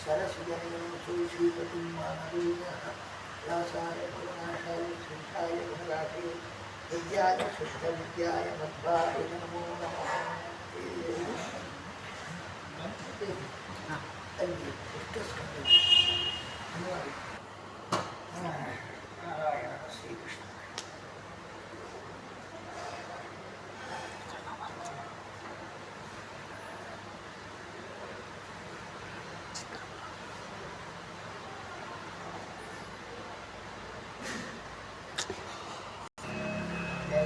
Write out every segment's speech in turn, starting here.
सरसिजनयोः श्रीपतिं मानवीयः व्यासाय गुणनाशाय श्रीशाय गुणराशे विद्याय शुद्धविद्याय मध्वाय नमो नमः. ಅಲ್ಲಿ ಎಷ್ಟು ನಾರಾಯಣ ಶ್ರೀಕೃಷ್ಣ.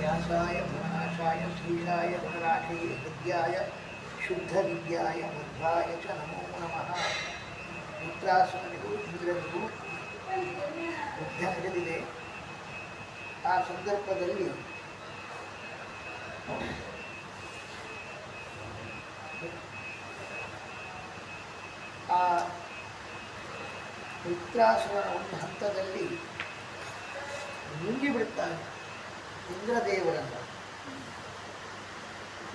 व्यासाय गुणनाशाय श्रीशाय गुणराशे विद्याय शुद्धविद्याय मध्वाय च नमो नमः. ಮಿತ್ರಾಸುರನಿಗೂ ಇಂದ್ರನಿಗೂ ಯುದ್ಧ ನಡೆದಿದೆ. ಆ ಸಂದರ್ಭದಲ್ಲಿ ಆ ಮಿತ್ರಾಸುರನ ಒಂದು ಹಂತದಲ್ಲಿ ನುಂಗಿಬಿಡುತ್ತಾನೆ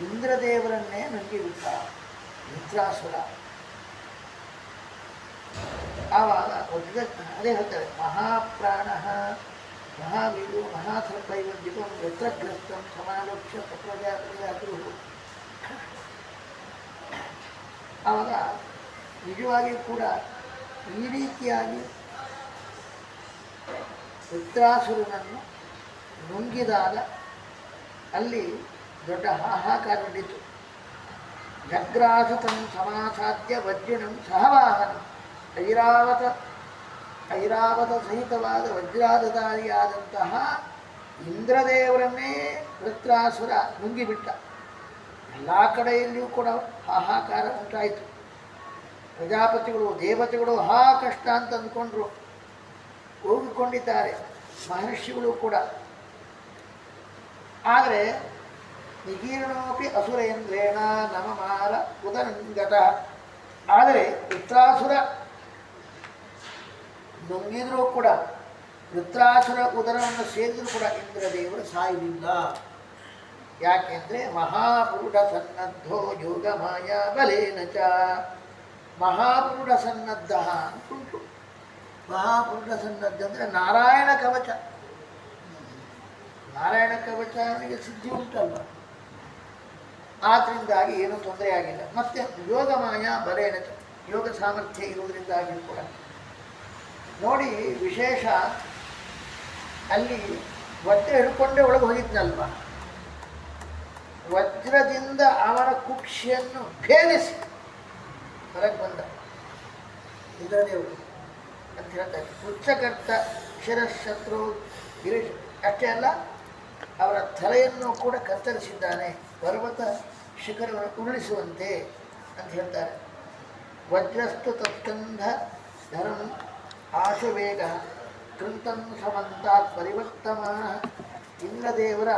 ಇಂದ್ರದೇವರನ್ನೇ ನುಂಗಿಬಿಟ್ಟ ಮಿತ್ರಾಸುರ. ಆವಾಗ ಅದೇ ಹೇಳ್ತಾರೆ, ಮಹಾಪ್ರಾಣ ಮಹಾವೀರು ಮಹಾಸರ್ಪೈವಂದಿಕಂ ಯತ್ರಗ್ರಸ್ತಂ ಸಮಾಲೋಕ್ಷ್ಯ ಪ್ರಜಾಪತಿಯಾದ್ರು. ಆವಾಗ ನಿಜವಾಗಿಯೂ ಕೂಡ ಈ ರೀತಿಯಾಗಿ ಮಿತ್ರಾಸುರನನ್ನು ನುಂಗಿದಾಗ ಅಲ್ಲಿ ದೊಡ್ಡ ಹಾಹಾಕಾರ ನಡೀತು. ಜಗ್ರಾಸತಂ ಸಮಾಸಾದ್ಯ ವಜ್ರಿಣಂ ಸಹವಾಹನಂ. ಐರಾವತ ಸಹಿತವಾದ ವಜ್ರಾಧಾರಿಯಾದಂತಹ ಇಂದ್ರದೇವರನ್ನೇ ವೃತ್ರಾಸುರ ನುಂಗಿಬಿಟ್ಟ. ಎಲ್ಲ ಕಡೆಯಲ್ಲಿಯೂ ಕೂಡ ಹಾಹಾಕಾರ ಉಂಟಾಯಿತು. ಪ್ರಜಾಪತಿಗಳು ದೇವತೆಗಳು ಕಷ್ಟ ಅಂತ ಅಂದ್ಕೊಂಡ್ರು, ಹೋಗಿಕೊಂಡಿದ್ದಾರೆ. ಮಹರ್ಷಿಗಳು ಕೂಡ. ಆದರೆ ನಿಗೀರ್ಣೋಪಿ ಅಸುರೇಂದ್ರೇಣ ನಮಮಾರ ಉದರಂಗತ. ಆದರೆ ವೃತ್ರಾಸುರ ನುಂಗಿದ್ರೂ ಕೂಡ, ವೃತ್ರಾಸುರ ಉದರವನ್ನು ಸೇರಿದ್ರೂ ಕೂಡ ಇಂದ್ರದೇವರು ಸಾಯಲಿಲ್ಲ. ಯಾಕೆಂದರೆ ಮಹಾಪುರುಷ ಸನ್ನದ್ಧೋ ಯೋಗ ಮಾಯಾ ಬಲೇನ ಚ. ಮಹಾಪುರುಷ ಸನ್ನದ್ಧ ಅಂತುಂಟು. ಮಹಾಪುರುಷ ಸನ್ನದ್ಧ ಅಂದರೆ ನಾರಾಯಣ ಕವಚ. ನಾರಾಯಣ ಕವಚನಿಗೆ ಸಿದ್ಧಿ ಉಂಟಲ್ವ, ಆದ್ದರಿಂದಾಗಿ ಏನೂ ತೊಂದರೆ ಆಗಿಲ್ಲ. ಮತ್ತು ಯೋಗ ಮಾಯಾ ಬಲೇನ ಚ, ಯೋಗ ಸಾಮರ್ಥ್ಯ ಇರುವುದರಿಂದಾಗಿ ಕೂಡ ನೋಡಿ ವಿಶೇಷ. ಅಲ್ಲಿ ವಜ್ರ ಹಿಡ್ಕೊಂಡೇ ಒಳಗೆ ಹೋಗಿದ್ನಲ್ವ, ವಜ್ರದಿಂದ ಅವನ ಕುಕ್ಷಿಯನ್ನು ಭೇದಿಸಿ ಹೊರಗೆ ಬಂದ ಇಂದ್ರದೇವರು ಅಂತ ಹೇಳ್ತಾರೆ. ಪುಚ್ಚಕರ್ತ ಶಿರಶತ್ರು ಗಿರೀಶ್. ಅಷ್ಟೇ ಅಲ್ಲ, ಅವರ ತಲೆಯನ್ನು ಕೂಡ ಕತ್ತರಿಸಿದ್ದಾನೆ ಪರ್ವತ ಶಿಖರವನ್ನು ಉರುಳಿಸುವಂತೆ ಅಂತ ಹೇಳ್ತಾರೆ. ವಜ್ರಸ್ತು ತತ್ಕಂಧ ಧರಂ ಆಶುವೇಗ ಕೃಂತಂ ಸಮಂತಾತ್ ಪರಿವರ್ತಮಾನ. ಇಂದ್ರದೇವರ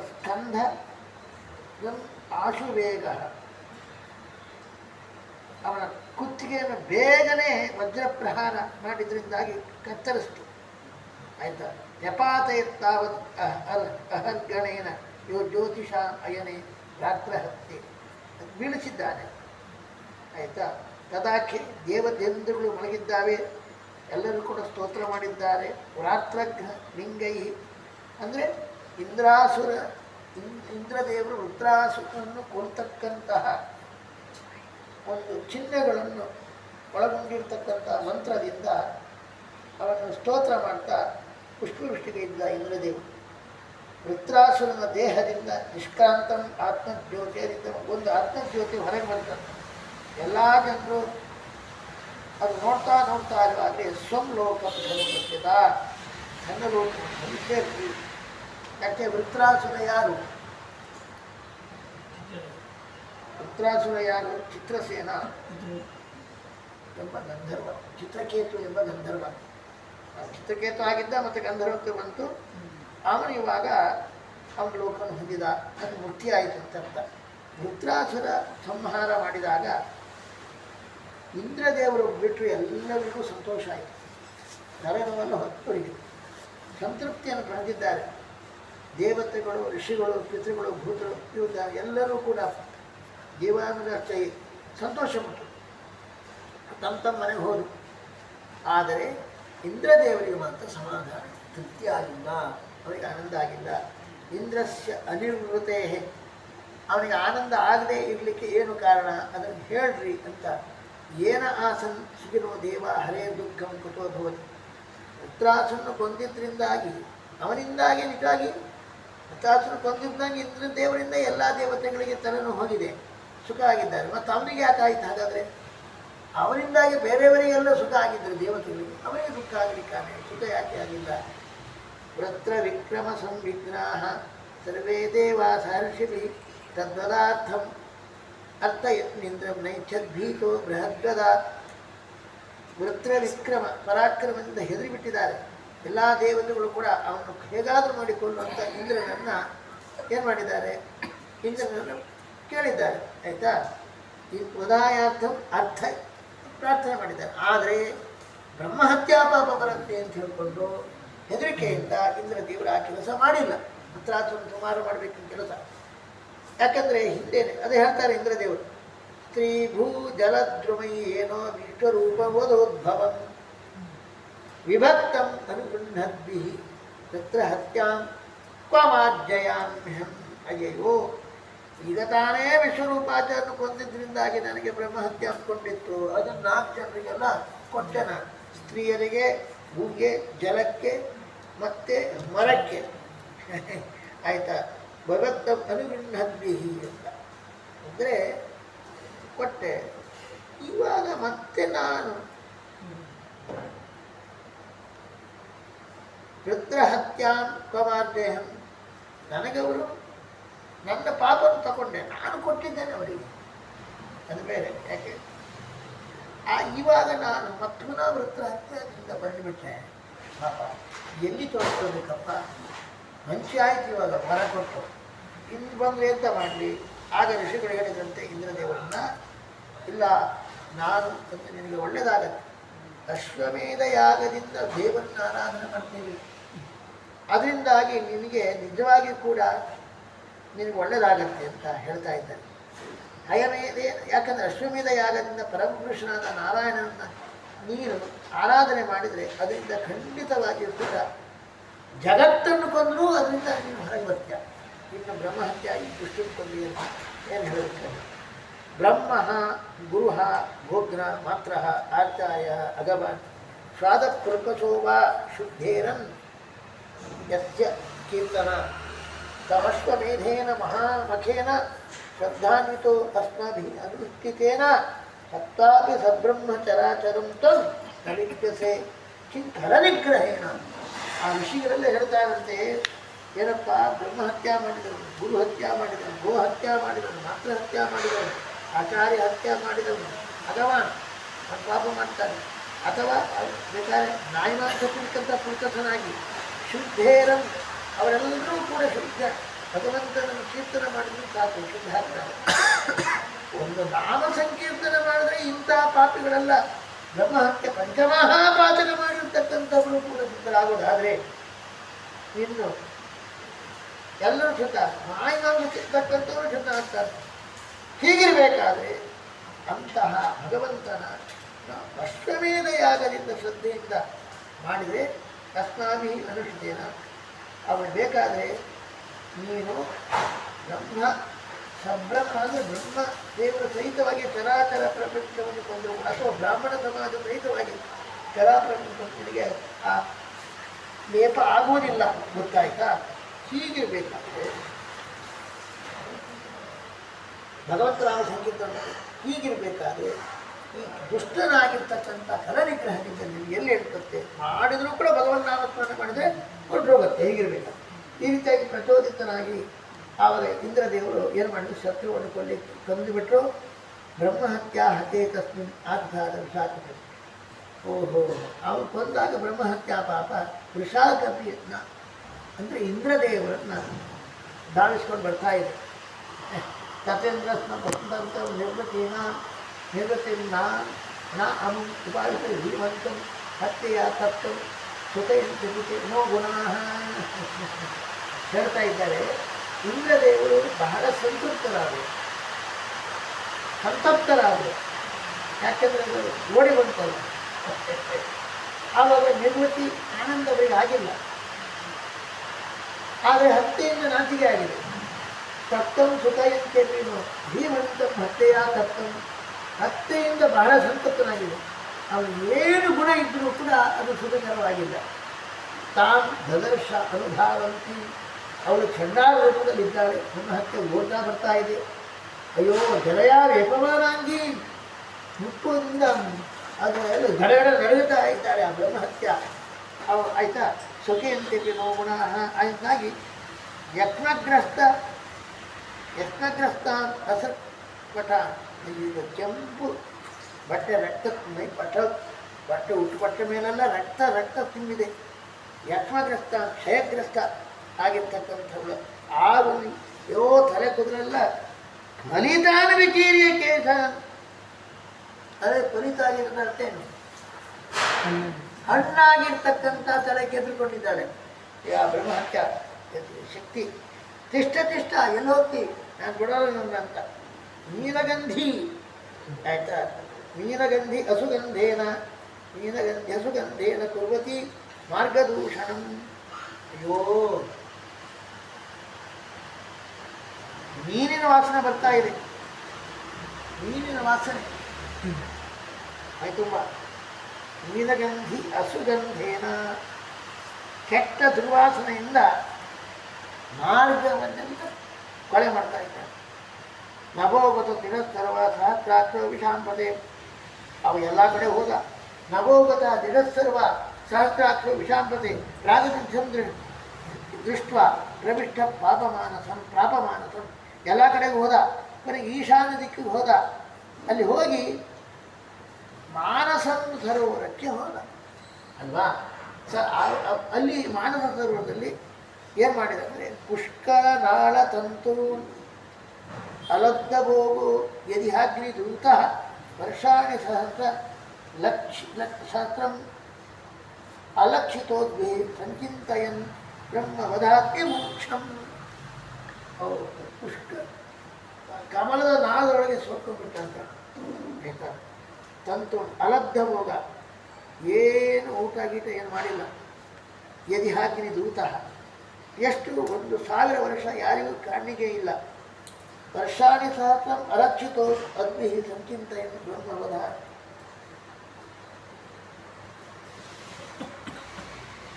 ಸ್ಕಂಧ ಆಶುವೇಗ, ಅವನ ಕುತ್ತಿಗೆಯನ್ನು ಬೇಗನೆ ವಜ್ರಪ್ರಹಾರ ಮಾಡಿದ್ರಿಂದಾಗಿ ಕತ್ತರಿಸ್ತು. ಆಯ್ತಾ. ಯಪಾತಯತ್ತಾವತ್ ಅಹರ್ಗಣೇನ ಯೋ ಜ್ಯೋತಿಷ ಅಯನೆ ರಾತ್ರಹತ್ಯೆ ಬೀಳಿಸಿದ್ದಾನೆ. ಆಯಿತಾ. ತದಾಖೆ ದೇವದೇಂದ್ರಗಳು ಮಲಗಿದ್ದಾವೆ, ಎಲ್ಲರೂ ಕೂಡ ಸ್ತೋತ್ರ ಮಾಡಿದ್ದಾರೆ. ರಾತ್ರಘ್ನ ಲಿಂಗೈ ಅಂದರೆ ಇಂದ್ರದೇವರು ವೃತ್ರಾಸುರನನ್ನು ಕೊಲ್ತಕ್ಕಂತಹ ಒಂದು ಚಿಹ್ನೆಗಳನ್ನು ಒಳಗೊಂಡಿರ್ತಕ್ಕಂಥ ಮಂತ್ರದಿಂದ ಅವನು ಸ್ತೋತ್ರ ಮಾಡ್ತಾ ಪುಷ್ಪವೃಷ್ಟಿಗೆ ಇದ್ದ ಇಂದ್ರದೇವರು. ವೃತ್ರಾಸುರನ ದೇಹದಿಂದ ನಿಷ್ಕಾಂತಂ ಆತ್ಮಜ್ಯೋತಿಯರಿಂದ ಒಂದು ಆತ್ಮಜ್ಯೋತಿ ಹೊರಗೆ ಬರ್ತದೆ. ಎಲ್ಲ ಜನರು ಅದು ನೋಡ್ತಾ ಇರುವಾಗಲೇ ಸ್ವಂ ಲೋಕ ಸಮುಪಸ್ಥಿತ, ನನ್ನ ಲೋಕ ಭವಿಷ್ಯರ್ತಿ. ಯಾಕೆ ವೃತ್ರಾಸುರ ಯಾರು? ವೃತ್ರಾಸುರ ಯಾರು? ಚಿತ್ರಸೇನ ಎಂಬ ಗಂಧರ್ವ, ಚಿತ್ರಕೇತು ಎಂಬ ಗಂಧರ್ವ. ಚಿತ್ರಕೇತು ಆಗಿದ್ದ, ಮತ್ತು ಗಂಧರ್ವಕ್ಕೆ ಬಂತು. ಅವನು ಇವಾಗ ಅವನ ಲೋಕವನ್ನು ಹೊಂದಿದ, ಅದು ಮುಕ್ತಿ ಆಯಿತು ಅಂತ ಅರ್ಥ. ವೃತ್ರಾಸುರ ಸಂಹಾರ ಮಾಡಿದಾಗ ಇಂದ್ರದೇವರು ಬಿಟ್ಟರು ಎಲ್ಲರಿಗೂ ಸಂತೋಷ ಆಯಿತು. ನರನವನ್ನು ಹೊತ್ತೊಯ್ದು ಸಂತೃಪ್ತಿಯನ್ನು ಪಡೆದಿದ್ದಾರೆ. ದೇವತೆಗಳು, ಋಷಿಗಳು, ಪಿತೃಗಳು, ಭೂತರು ಎಲ್ಲರೂ ಕೂಡ ಜೀವಾನುರಕ್ಷೆ ಸಂತೋಷಪಟ್ಟರು. ತಮ್ಮ ಮನೆಗೆ ಹೋದರು. ಆದರೆ ಇಂದ್ರದೇವರಿಗೆ ಮಾತ್ರ ಸಮಾಧಾನ ತೃಪ್ತಿ ಆಗಿಲ್ಲ, ಅವನಿಗೆ ಆನಂದ ಆಗಿಲ್ಲ. ಇಂದ್ರಸ್ಯ ಅನಿವೃತ್ತೇ, ಅವನಿಗೆ ಆನಂದ ಆಗದೆ ಇರಲಿಕ್ಕೆ ಏನು ಕಾರಣ ಅದನ್ನು ಹೇಳ್ರಿ ಅಂತ. ಏನ ಆಸನ್ ಸುಖಿನೋ ದೇವ ಹರೇ ದುಃಖಂ ಕುತೋ ಭವತಿ. ವೃತ್ರಾಸುರನ್ನು ಕೊಂದಿದ್ದರಿಂದಾಗಿ, ಅವನಿಂದಾಗಿ ನಿಜವಾಗಿ ವೃತ್ರಾಸುರನ್ನು ಕೊಂದಿದ್ದಾಗಿ ಇಂದ್ರ ದೇವರಿಂದ ಎಲ್ಲ ದೇವತೆಗಳಿಗೆ ತಲೆನೂ ಹೋಗಿದೆ, ಸುಖ ಆಗಿದ್ದಾರೆ. ಮತ್ತು ಅವನಿಗೆ ಯಾಕೆ ಆಯ್ತು ಹಾಗಾದರೆ? ಅವನಿಂದಾಗಿ ಬೇರೆಯವರಿಗೆಲ್ಲ ಸುಖ ಆಗಿದ್ದರು ದೇವತೆಗಳಿಗೆ, ಅವನಿಗೆ ದುಃಖ ಆಗಲಿಕ್ಕಾನೆ, ಸುಖ ಯಾಕೆ ಆಗಿಲ್ಲ? ವೃತ್ರ ವಿಕ್ರಮ ಸಂವಿಘ್ನಾಃ ಸರ್ವೇ ದೇವಾ ಸಹರ್ಷಿಭಿ ತದ್ವದಾರ್ಥಂ ಅರ್ಥಯತ್ನಿಂದ್ರಂ ನೈಚ್ಛದ್ಭೀತೋ ಬೃಹದ್ಗದ. ವೃತ್ರ ವಿಕ್ರಮ ಪರಾಕ್ರಮದಿಂದ ಹೆದರಿಬಿಟ್ಟಿದ್ದಾರೆ ಎಲ್ಲ ದೇವತೆಗಳು ಕೂಡ. ಅವನು ಹೇಗಾದರೂ ಮಾಡಿಕೊಳ್ಳುವಂಥ ಇಂದ್ರನನ್ನು ಏನು ಮಾಡಿದ್ದಾರೆ? ಇಂದ್ರನನ್ನು ಕೇಳಿದ್ದಾರೆ, ಆಯಿತಾ? ಈ ಉದಾಯಾರ್ಥಂ ಅರ್ಥ ಪ್ರಾರ್ಥನೆ ಮಾಡಿದ್ದಾರೆ. ಆದರೆ ಬ್ರಹ್ಮಹತ್ಯಾ ಪಾಪ ಬರುತ್ತೆ ಅಂತ ಹೇಳಿಕೊಂಡು ಹೆದರಿಕೆಯಿಂದ ಇಂದ್ರ ದೇವರು ಆ ಕೆಲಸ ಮಾಡಿಲ್ಲ. ವೃತ್ರಾಸುರನ ಸುಮಾರು ಮಾಡಬೇಕಿದ್ದ ಕೆಲಸ. ಯಾಕಂದರೆ ಹಿಂದೇನೆ ಅದೇ ಹೇಳ್ತಾರೆ ಇಂದ್ರದೇವರು, ಸ್ತ್ರೀ ಭೂ ಜಲದ್ರುಮೈ ಏನೋ ವಿಶ್ವರೂಪವದೋದ್ಭವಂ ವಿಭಕ್ತಂ ಅನುಗೃಹದ್ಭಿ ತತ್ರ ಹತ್ಯಾಂ ಕ್ವಮಾಜ್ಜಯಾಮ್ಯಹಂ. ಅಯ್ಯೋ, ಈಗ ತಾನೇ ವಿಶ್ವರೂಪಾಚಾರ್ಯನು ಕೊಂದಿದ್ದರಿಂದಾಗಿ ನನಗೆ ಬ್ರಹ್ಮಹತ್ಯೆ ಅಂದ್ಕೊಂಡಿತ್ತು. ಅದನ್ನು 4 ಜನರಿಗೆಲ್ಲ ಕೊಟ್ಟೆ ನಾನು, ಸ್ತ್ರೀಯರಿಗೆ, ಭೂಗೆ, ಜಲಕ್ಕೆ ಮತ್ತು ಮರಕ್ಕೆ. ಆಯಿತಾ? ಭಗವಂತ ಅನುಗೃಹದ್ಭಿಹಿ ಅಂತ ಅಂದರೆ ಕೊಟ್ಟೆ. ಇವಾಗ ಮತ್ತೆ ನಾನು ವೃತ್ರಹತ್ಯಾಂ ಕ್ವಮಾರ್ದೇಹಂ, ನನಗವರು ನನ್ನ ಪಾಪವನ್ನು ತಗೊಂಡೆ, ನಾನು ಕೊಟ್ಟಿದ್ದೇನೆ ಅವರಿಗೆ, ಅದು ಬೇರೆ. ಯಾಕೆ ಇವಾಗ ನಾನು ಮತ್ತುನ ವೃತ್ರಹತ್ಯದಿಂದ ಬಂದುಬಿಟ್ಟೆ, ಪಾಪ ಎಲ್ಲಿ ತೋರಿಸ್ಕೋಬೇಕಪ್ಪ? ಮಂಚಿ ಆಯ್ತು, ಇವಾಗ ವರ ಕೊಟ್ಟು ಇನ್ನು ಬಂದರೆ ಎಂತ ಮಾಡಲಿ? ಆಗ ಋಷಿಗಳು ಹೇಳಿದಂತೆ ಇಂದ್ರದೇವರನ್ನ, ಇಲ್ಲ ನಾನು ಅಂತ ನಿನಗೆ ಒಳ್ಳೆಯದಾಗತ್ತೆ, ಅಶ್ವಮೇಧ ಯಾಗದಿಂದ ದೇವರನ್ನ ಆರಾಧನೆ ಮಾಡ್ತೀವಿ, ಅದರಿಂದಾಗಿ ನಿನಗೆ ನಿಜವಾಗಿ ಕೂಡ ನಿನಗೆ ಒಳ್ಳೆಯದಾಗತ್ತೆ ಅಂತ ಹೇಳ್ತಾ ಇದ್ದಾರೆ. ಹಯಮೇಧೆ, ಯಾಕಂದರೆ ಅಶ್ವಮೇಧ ಯಾಗದಿಂದ ಪರಮಪುರುಷನಾದ ನಾರಾಯಣನನ್ನು ನೀನು ಆರಾಧನೆ ಮಾಡಿದರೆ ಅದರಿಂದ ಖಂಡಿತವಾಗಿಯೂ ಕೂಡ ಜಗತ್ತನ್ನು ಕೊಂದರೂ ಅದರಿಂದ ನೀನು ಹೊರಗೆ ಬರ್ತೀಯ. ಇನ್ನು ಬ್ರಹ್ಮಹತ್ಯೆ ಈ ದುಷ್ಟನ್ನು ಕೊಂದಿ ಅಂತ ಏನು ಹೇಳಬೇಕು? ಬ್ರಹ್ಮ ಗುರು ಭೋಗ್ನ ಮಾತ್ರ ಆಚಾರ್ಯ ಅಗವಾನ್ ಶ್ರಾದ ಪುಲ್ಕಸೋವಾ ಶುದ್ಧೇರನ್ ಯಸ್ಯ ಕೀರ್ತನ ತಮಶ್ವಮೇಧೇನ ಮಹಾಮಖೇನ ಶ್ರದ್ಧಾನ್ವಿತೋ ಅಸ್ಮಾಭಿಃ ಅನುಷ್ಠಿತೇನ ಸತ್ತಾಪಿ ಸಬ್ರಹ್ಮಚರಾಚರಂ ತ್ವಂ ನಲಿಪ್ಯಸೆ ಚಿಂತರ ನಿಗ್ರಹೇಣ. ಆ ಋಷಿಗಳೆಲ್ಲ ಹೇಳ್ತಾ ಇರಂತೆ, ಏನಪ್ಪ ಬ್ರಹ್ಮಹತ್ಯೆ ಮಾಡಿದವರು, ಗುರು ಹತ್ಯೆ ಮಾಡಿದವರು, ಗೋ ಹತ್ಯೆ ಮಾಡಿದವರು, ಮಾತೃ ಹತ್ಯೆ ಮಾಡಿದವರು, ಆಚಾರ್ಯ ಹತ್ಯೆ ಮಾಡಿದವರು ಅಥವಾ ಪಾಪ ಮಾಡ್ತಾರೆ, ಅಥವಾ ಬೇಕಾದ್ರೆ ನಾಯಿನಾಥ ಪುಲ್ಕಸನಾಗಿ ಶುದ್ಧೇರಂ, ಅವರೆಲ್ಲರೂ ಕೂಡ ಶುದ್ಧ ಭಗವಂತನನ್ನು ಕೀರ್ತನೆ ಮಾಡಿದ್ರು ಸಾಕು, ಶುದ್ಧ ಆಗ್ತಾರೆ. ಒಂದು ನಾಮ ಸಂಕೀರ್ತನೆ ಮಾಡಿದ್ರೆ ಇಂಥ ಪಾಪಿಗಳೆಲ್ಲ ಬ್ರಹ್ಮಹತ್ಯೆ ಪಂಚಮಹಾಪಾತಕ ಮಾಡಿರ್ತಕ್ಕಂಥವರು ಕೂಡ ಶುದ್ಧರಾಗೋದಾದರೆ ಇನ್ನು ಎಲ್ಲರೂ ಶುದ್ಧ, ನಾಯಿನಾಮ ಸಿಗ್ತಕ್ಕಂಥವರು ಶುದ್ಧ ಆಗ್ತಾರೆ. ಹೀಗಿರಬೇಕಾದ್ರೆ ಅಂತಹ ಭಗವಂತನ ಅಶ್ವಮೇಧ ಯಾಗದಿಂದ ಶ್ರದ್ಧೆಯಿಂದ ಮಾಡಿದರೆ ಅಸ್ಮಾಭಿ ಅನುಷ್ಠಿತೇನ, ಅವನು ಬೇಕಾದರೆ ನೀನು ಬ್ರಹ್ಮ ಸಬ್ರಹ್ಮ ಅಂದರೆ ಬ್ರಹ್ಮ ದೇವರ ಸಹಿತವಾಗಿ ಚರಾಚರ ಪ್ರಪಂಚವನ್ನು ಕೊಂದರು, ಅಥವಾ ಬ್ರಾಹ್ಮಣ ಸಮಾಜ ಸಹಿತವಾಗಿ ಚರಾಪ್ರಪಂಚನಿಗೆ ಆ ಲೇಪ ಆಗುವುದಿಲ್ಲ, ಗೊತ್ತಾಯ್ತಾ? ಹೀಗಿರಬೇಕಾದ್ರೆ ಭಗವಂತರಾಮ ಸಂಕೀರ್ತನ ಹೀಗಿರಬೇಕಾದ್ರೆ ಈ ದುಷ್ಟನಾಗಿರ್ತಕ್ಕಂಥ ಫಲನಿಗ್ರಹದಿಂದ ನೀವು ಎಲ್ಲಿ ಹೇಳ್ತತ್ತೆ ಮಾಡಿದರೂ ಕೂಡ ಭಗವನ್ ನಾಮಸ್ಮರಣೆ ಮಾಡಿದರೆ ಹೊರಟೋಗುತ್ತೆ. ಹೀಗಿರಬೇಕು. ಈ ರೀತಿಯಾಗಿ ಪ್ರಚೋದಿತನಾಗಿ ಆವಾಗ ಇಂದ್ರದೇವರು ಏನು ಮಾಡಿದ್ರು, ಶತ್ರುವನ್ನು ಕೊಂದುಬಿಟ್ರು. ಬ್ರಹ್ಮಹತ್ಯಾ ಹತ್ಯೆ ತಸ್ಮಿನ್ ಆಧಾರ ವಿಷಾಕ. ಓಹೋ, ಅವನು ಕೊಂದಾಗ ಬ್ರಹ್ಮಹತ್ಯಾ ಪಾಪ ವೃಷಾಕಪಿ ಯತ್ನ ಅಂದರೆ ಇಂದ್ರದೇವರನ್ನು ಧಾವಿಸ್ಕೊಂಡು ಬರ್ತಾ ಇದೆ. ತಥೇಂದ್ರಸ್ನ ಪುಸ್ತಂತ ನಿರ್ವೃತ್ತಿನ ನಾ ಅನು ಉಪಾಯಿತ ಹೀಮಂತಂ ಹತ್ಯೆಯ ತತ್ವ ಸುಖೆ ನೋ ಗುಣ ಹೇಳ್ತಾ ಇದ್ದಾರೆ. ಇಂದ್ರದೇವರು ಬಹಳ ಸಂತೃಪ್ತರಾದರು, ಸಂತಪ್ತರಾದರು. ಯಾಕೆಂದರೆ ಅದು ಓಡಿ ಬಂತಲ್ಲ. ಆವಾಗ ನಿರ್ವೃತ್ತಿ ಆನಂದ ಅವರಿಗೆ ಆಗಿಲ್ಲ. ಆದರೆ ಹತ್ಯೆಯಿಂದ ನಾಚಿಕೆ ಆಗಿದೆ. ತಪ್ತಂ ಸುಖಯಂತೆ ನೀನು ಭೀಮಂತ ಹತ್ಯೆಯ ತಪ್ತಂ, ಹತ್ಯೆಯಿಂದ ಬಹಳ ಸಂತಪ್ತನಾಗಿದೆ. ಅವನು ಏನು ಗುಣ ಇದ್ದರೂ ಕೂಡ ಅದು ಸುಖಕರವಾಗಿಲ್ಲ. ತಾನು ದದರ್ಶ ಅನುಧಾವಂತಿ, ಅವಳು ಚಂಡಾಲ ರೂಪದಲ್ಲಿದ್ದಾಳೆ. ಬ್ರಹ್ಮಹತ್ಯೆ ಓಡ್ತಾ ಬರ್ತಾ ಇದೆ. ಅಯ್ಯೋ ಜಲಯ ವೇಪಮಾನಾಂಗಿ, ಮುಟ್ಟುವುದರಿಂದ ಅದು ಎಲ್ಲ ಗಡಗಡ ನಡುಗುತ್ತಾ ಇದ್ದಾಳೆ ಆ ಬ್ರಹ್ಮಹತ್ಯ. ಅವು ಆಯಿತಾ. ಸ್ವಕೆಯಂತೆ ನೋ ಗುಣ ಆಗಿ ಯತ್ನಗ್ರಸ್ತ ಹಸಪಟ, ಈಗ ಕೆಂಪು ಬಟ್ಟೆ ರಕ್ತ ಮೈ ಬಟ್ಟೆ ಹುಟ್ಟು ಬಟ್ಟೆ ಮೇಲೆಲ್ಲ ರಕ್ತ ತುಂಬಿದೆ. ಯತ್ನಗ್ರಸ್ತ ಕ್ಷಯಗ್ರಸ್ತ ಆಗಿರ್ತಕ್ಕಂಥವ್ಳು ಆ ಒಂದು ತಲೆ ಕುದುರೆಲ್ಲ ಫಲಿತಾನ ವಿಕೀರ್ಯ ಕೇಶ, ಅದೇ ಫಲಿತ ಆಗಿರ್ತೇನು ಹಣ್ಣಾಗಿರ್ತಕ್ಕಂಥ ತಲೆ ಕೆದ್ದುಕೊಂಡಿದ್ದಾಳೆ ಆ ಬ್ರಹ್ಮಹತ್ಯ ಶಕ್ತಿ. ತಿಷ್ಟ ಎಲ್ಲಿ ಹೋಗ್ತಿ, ನಾನು ಬಿಡೋಲ್ಲ ನನ್ನ ಅಂತ. ನೀಲಗಂಧಿ ಆಯ್ತಾ, ಮೀನಗಂಧಿ ಹಸುಗಂಧೇನ ಕುರ್ವತಿ ಮಾರ್ಗದೂಷಣಂ. ಅಯ್ಯೋ ಮೀನಿನ ವಾಸನೆ ಬರ್ತಾ ಇದೆ, ಮೀನಿನ ವಾಸನೆ ಆಯ್ತುಂಬ. ಮೀನಗಂಧಿ ಹಸುಗಂಧೇನ, ಕೆಟ್ಟ ದುರ್ವಾಸನೆಯಿಂದ ಮಾರ್ಗವನ್ನೆಲ್ಲ ಕೊಳೆ ಮಾಡ್ತಾ ಇದ್ದಾರೆ. ನಭೋಗತ ದಿನಸ್ತರವ ಸಹಸ್ರಾಕ್ಷ ವಿಷಾಂಪದೆ, ಅವು ಎಲ್ಲ ಕಡೆ ಹೋದ. ನಭೋಗತ ದಿನಸ್ತರ್ವ ಸಹಸ್ರಾಕ್ಷ ವಿಷಾಂಪತೆ ರಾಗಸಿದ್ಧಂ ದೃಷ್ಟ ಪ್ರವಿಷ್ಟ ಪ್ರಾಪಮಾನಸಂ ಎಲ್ಲ ಕಡೆಗೂ ಹೋದ. ಕೊನೆಗೆ ಈಶಾನ್ಯ ದಿಕ್ಕಿಗೆ ಹೋದ. ಅಲ್ಲಿ ಹೋಗಿ ಮಾನಸ ಸರೋವರಕ್ಕೆ ಹೋದ ಅಲ್ವಾ. ಅಲ್ಲಿ ಮಾನಸ ಸರೋವರದಲ್ಲಿ ಏನು ಮಾಡಿದ ಅಂದರೆ ಪುಷ್ಕರ ನಾಳ ತಂತು ಅಲಬ್ಧ ಭೋಗು ಯದಿಹಾಗ್ನಿ ದೂತ ವರ್ಷಾಣಿ ಸಹಸ್ರಂ ಅಲಕ್ಷಿತೋದ್ಭಿ ಸಂಚಿಂತಯನ್ ಬ್ರಹ್ಮವಧಾತ್ಯ ಮೋಕ್ಷಂ. ಪುಷ್ಕರ ಕಮಲದ ನಾಳದೊಳಗೆ ಸೋತ್ಕೊಂಡ್ಬಿಟ್ಟಂತ ಆಯ್ತಾ. ತಂತು ಅಲಬ್ಧ ಭೋಗ, ಏನು ಊಟ ಗೀಟ ಏನು ಮಾಡಿಲ್ಲ. ಯದಿಹಾಗ್ನಿ ದೂತ, ಎಷ್ಟು 1000 ವರ್ಷ ಯಾರಿಗೂ ಕಾಣಿಕೆ ಇಲ್ಲ. ವರ್ಷಾಣಿ ಸಹಸ್ರಂ ಅರಕ್ಷಿತೋ ಅಗ್ನಿ ಸಂಚಿಂತೆಯನ್ನು ಬ್ರಹ್ಮವಧ.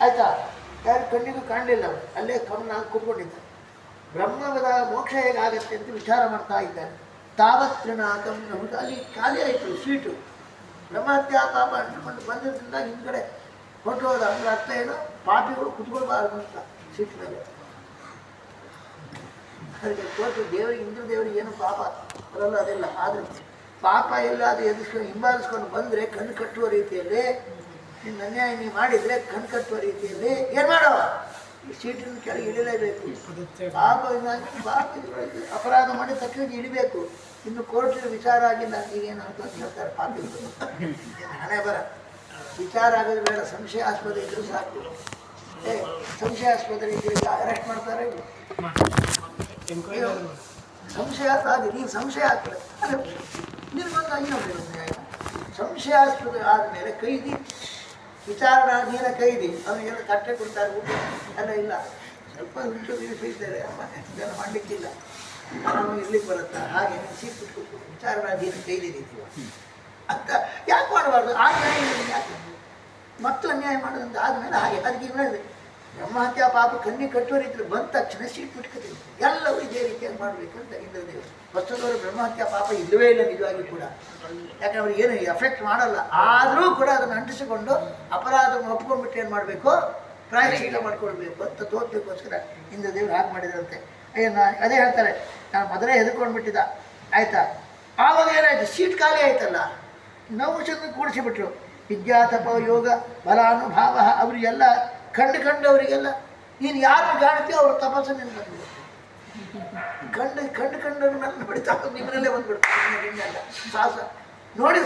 ಆಯ್ತಾ, ಯಾರು ಕಣ್ಣಿಗೂ ಕಾಣಲಿಲ್ಲ. ಅವರು ಅಲ್ಲೇ ಕಮ್ಮನಾಗಿ ಕೂತ್ಕೊಂಡಿದ್ದಾರೆ. ಬ್ರಹ್ಮವಧ ಮೋಕ್ಷ ಹೇಗಾಗತ್ತೆ ಅಂತ ವಿಚಾರ ಮಾಡ್ತಾ ಇದ್ದಾರೆ. ತಾವತ್ರಿನಾಕಂ ನಹುತ, ಅಲ್ಲಿ ಖಾಲಿ ಆಯಿತು ಸೀಟು. ಬ್ರಹ್ಮಹತ್ಯಾ ಪಾಪ ಅಂಟಿಕೊಂಡು ಬಂದಿದ್ದರಿಂದ ಹಿಂದ್ಗಡೆ ಹೊರಟೋದ. ಅಂದ್ರೆ ಅರ್ಥ ಏನು, ಪಾಪಿಗಳು ಕುತ್ಕೊಳ್ಬಾರ್ದು ಅಂತ ಸೀಟಿನಲ್ಲಿ. ಅದಕ್ಕೆ ತೋಟು ದೇವರಿಗೆ, ಇಂದ್ರ ದೇವರಿಗೆ ಏನು ಪಾಪ ಬರಲ್ಲ, ಅದೆಲ್ಲ. ಆದರೆ ಪಾಪ ಎಲ್ಲ ಅದು ಎದುರಿಸ್ಕೊಂಡು ಹಿಂಬಾಲಿಸ್ಕೊಂಡು ಬಂದರೆ ಕಣ್ಣು ಕಟ್ಟುವ ರೀತಿಯಲ್ಲಿ, ನಿನ್ನ ಅನ್ಯಾಯ ನೀವು ಮಾಡಿದರೆ ಕಣ್ಣು ಕಟ್ಟುವ ರೀತಿಯಲ್ಲಿ ಏನು ಮಾಡೋ, ಈ ಸೀಟಿನ ಕೆಳಗೆ ಇಳಿಲೇಬೇಕು. ಪಾಪ ಅಪರಾಧ ಮಾಡಿ ತಕ್ಷಣ ಇಳಿಬೇಕು. ಇನ್ನು ಕೋರ್ಟಿನ ವಿಚಾರ ಆಗಿಲ್ಲ ಈಗೇನು ಅಂತ ಹೇಳ್ತಾರೆ ಪಾಪಿಗಳು. ಹಣೆ ಬರ ವಿಚಾರ ಆಗೋದು ಬೇಡ, ಸಂಶಯಾಸ್ಪದ ಇದ್ರೂ ಸಾಕು. ಸಂಶಯಾಸ್ಪದ ರೀತಿಯಲ್ಲಿ ಅರೆಸ್ಟ್ ಮಾಡ್ತಾರೆ. ಸಂಶಯ ಆಗಿ ನೀನು ಸಂಶಯ ಆಗ್ತದೆ, ನಿನ್ಗೊಂದು ಅಯ್ಯೋ ನ್ಯಾಯ. ಸಂಶಯಾಸ್ಪದ ಆದಮೇಲೆ ಕೈದಿ, ವಿಚಾರಣಾಧೀನ ಕೈದಿ, ಅವನಿಗೆಲ್ಲ ಕಟ್ಟೆ ಕೊಡ್ತಾರೆ, ಊಟ ಎಲ್ಲ ಇಲ್ಲ. ಸ್ವಲ್ಪ ಉಂಟು ನಿಲ್ಲಿಸಿದ್ದಾರೆ, ಇದೆಲ್ಲ ಮಾಡಲಿಕ್ಕಿಲ್ಲ, ನಾವು ಇರ್ಲಿಕ್ಕೆ ಬರುತ್ತಾ. ಹಾಗೆ ಸೀಟ್ ಬಿಟ್ಟು ವಿಚಾರಣಾಧೀನ ಕೈದಿ ರೀತಿ ಅಂತ ಯಾಕೆ ಮಾಡಬಾರ್ದು? ಆ ನ್ಯಾಯ ಯಾಕೆ ಮತ್ತು ಅನ್ಯಾಯ ಮಾಡೋದಂತ ಆದಮೇಲೆ ಹಾಗೆ. ಅದಕ್ಕೆ ಹೇಳಿದೆ, ಬ್ರಹ್ಮಹತ್ಯಾ ಪಾಪ ಕಣ್ಣಿಗೆ ಕಟ್ಟುವ ರೀತಿಯಲ್ಲಿ ಬಂದ ತಕ್ಷಣ ಸೀಟ್ ಬಿಟ್ಕೊತೀನಿ. ಎಲ್ಲವೂ ಇದೇ ರೀತಿಯಾಗಿ ಮಾಡಬೇಕಂತ ಇಂದ್ರದೇವರು. ವಸ್ತುದವರು ಬ್ರಹ್ಮಹತ್ಯಾ ಪಾಪ ಇಲ್ಲವೇ ಇಲ್ಲ ನಿಜವಾಗಿ ಕೂಡ. ಯಾಕಂದ್ರೆ ಅವ್ರಿಗೆ ಏನು ಎಫೆಕ್ಟ್ ಮಾಡಲ್ಲ. ಆದರೂ ಕೂಡ ಅದನ್ನು ಅಂಟಿಸಿಕೊಂಡು ಅಪರಾಧವನ್ನು ಒಪ್ಕೊಂಡ್ಬಿಟ್ಟು ಏನು ಮಾಡಬೇಕು, ಪ್ರಾಯಶ್ಚಿತ್ತ ಮಾಡ್ಕೊಳ್ಬೇಕು ಅಂತ ತೋರ್ಬೇಕೋಸ್ಕರ ಇಂದ್ರದೇವರು ಹಾಗೆ ಮಾಡಿದ್ರಂತೆ. ಅದೇ ಹೇಳ್ತಾರೆ, ನಾನು ಮೊದಲೇ ಹೆದರ್ಕೊಂಡ್ಬಿಟ್ಟಿದ್ದ ಆಯಿತಾ. ಆವಾಗ ಏನಾಯಿತು, ಸೀಟ್ ಖಾಲಿ ಆಯ್ತಲ್ಲ, ನಾವು ಚಂದ ಕೂಡಿಸಿಬಿಟ್ರು. ವಿದ್ಯಾತಪ ಯೋಗ ಬಲಾನುಭಾವ ಅವರಿಗೆಲ್ಲ ಕಂಡವರಿಗೆಲ್ಲ ನೀನು ಯಾರು ಕಾಣ್ತೀಯೋ ಅವ್ರ ತಪಸ್ಸು ನಿನ್ನ ಬಂದ್ಬಿಡುತ್ತೆ. ಕಂಡವ್ರ ನನ್ನ ಬಿಡ್ತಾ ನಿಮ್ಮನಲ್ಲೇ ಬಂದ್ಬಿಡ್ತಾರೆ. ಸಾಹಸ ನೋಡಿ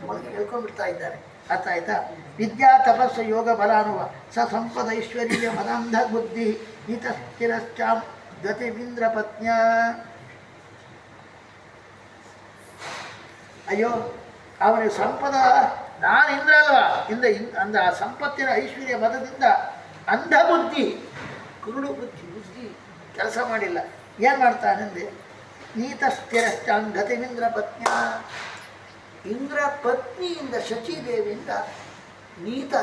ಒಳಗೆ ಹೇಳ್ಕೊಂಡ್ಬಿಡ್ತಾ ಇದ್ದಾರೆ. ಅರ್ಥ ಆಯ್ತಾ. ವಿದ್ಯಾ ತಪಸ್ಸು ಯೋಗ ಬಲಾನುಭವ ಸ ಸಂಪದ ಐಶ್ವರ್ಯ ಮದಂಧ ಬುದ್ಧಿ ಹಿತ ಸ್ಥಿರಶ್ಚಾಂ ಗತಿಮಿಂದ್ರ ಪತ್ನ್ಯ. ಅಯ್ಯೋ ಅವನಿಗೆ ಸಂಪದ ನಾನು ಇಂದ್ರ ಅಲ್ವಾ ಅಂದ ಆ ಸಂಪತ್ತಿನ ಐಶ್ವರ್ಯ ಮದದಿಂದ ಅಂಧ ಬುದ್ಧಿ, ಕುರುಡು ಬುದ್ಧಿ ಕೆಲಸ ಮಾಡಿಲ್ಲ. ಏನು ಮಾಡ್ತಾನೆಂದ್ರೆ ನೀತಸ್ಥಿರಶ್ಚಾಂಧತಿಮಿಂದ್ರ ಪತ್ನಿಯ, ಇಂದ್ರ ಪತ್ನಿಯಿಂದ ಶಚೀದೇವಿಯಿಂದ ನೀತ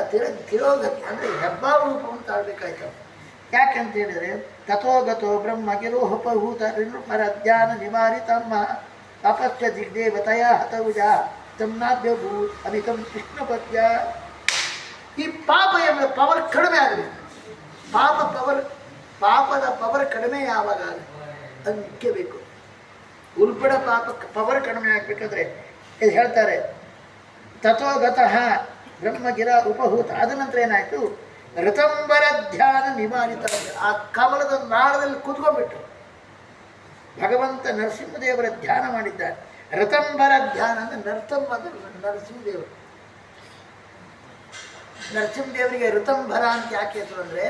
ತಿರೋಗತಿ ಅಂದರೆ ಹೆಬ್ಬಾವ ರೂಪವನ್ನು ತಾಳ್ಬೇಕಾಯ್ತು. ಯಾಕಂತ ಹೇಳಿದರೆ ತಥೋಗತೋ ಬ್ರಹ್ಮ ಗಿರೋಹಪಭೂತ ಪರಧ್ಯಾನ ನಿವಾರಿತಮ್ಮ ಅಪಶ್ಯ ದಿಗ್ದೇವತೆಯ ಹತೌಜ ತಮ್ನಾಭ್ಯಭೂತ್ ಅಮಿತಂ ವಿಷ್ಣುಪದ್ಯ. ಈ ಪಾಪ ಎಂಬ ಪವರ್ ಕಡಿಮೆ ಆಗಬೇಕು. ಪಾಪದ ಪವರ್ ಕಡಿಮೆ ಯಾವಾಗ ಅದು ನಿಕ್ಕಬೇಕು. ಉಲ್ಬಣ ಪಾಪಕ್ಕೆ ಪವರ್ ಕಡಿಮೆ ಆಗಬೇಕಾದ್ರೆ ಇದು ಹೇಳ್ತಾರೆ ತಥೋಗತಃ ಬ್ರಹ್ಮಗಿರ ಉಪಹೂತ. ಆದ ನಂತರ ಏನಾಯಿತು, ಋತಂಬರ ಧ್ಯಾನ ನಿವಾರಿತ. ಆ ಕಮಲದ ನಾಳದಲ್ಲಿ ಕೂತ್ಕೊಂಡ್ಬಿಟ್ರು. ಭಗವಂತ ನರಸಿಂಹದೇವರ ಧ್ಯಾನ ಮಾಡಿದ್ದಾರೆ. ಋತಂಬರ ಧ್ಯಾನ ಅಂದರೆ ನರಸಿಂಹದೇವರು. ನರಸಿಂಹದೇವರಿಗೆ ಋತಂಬರ ಅಂತ ಯಾಕೆ ಹೆಸರು ಅಂದರೆ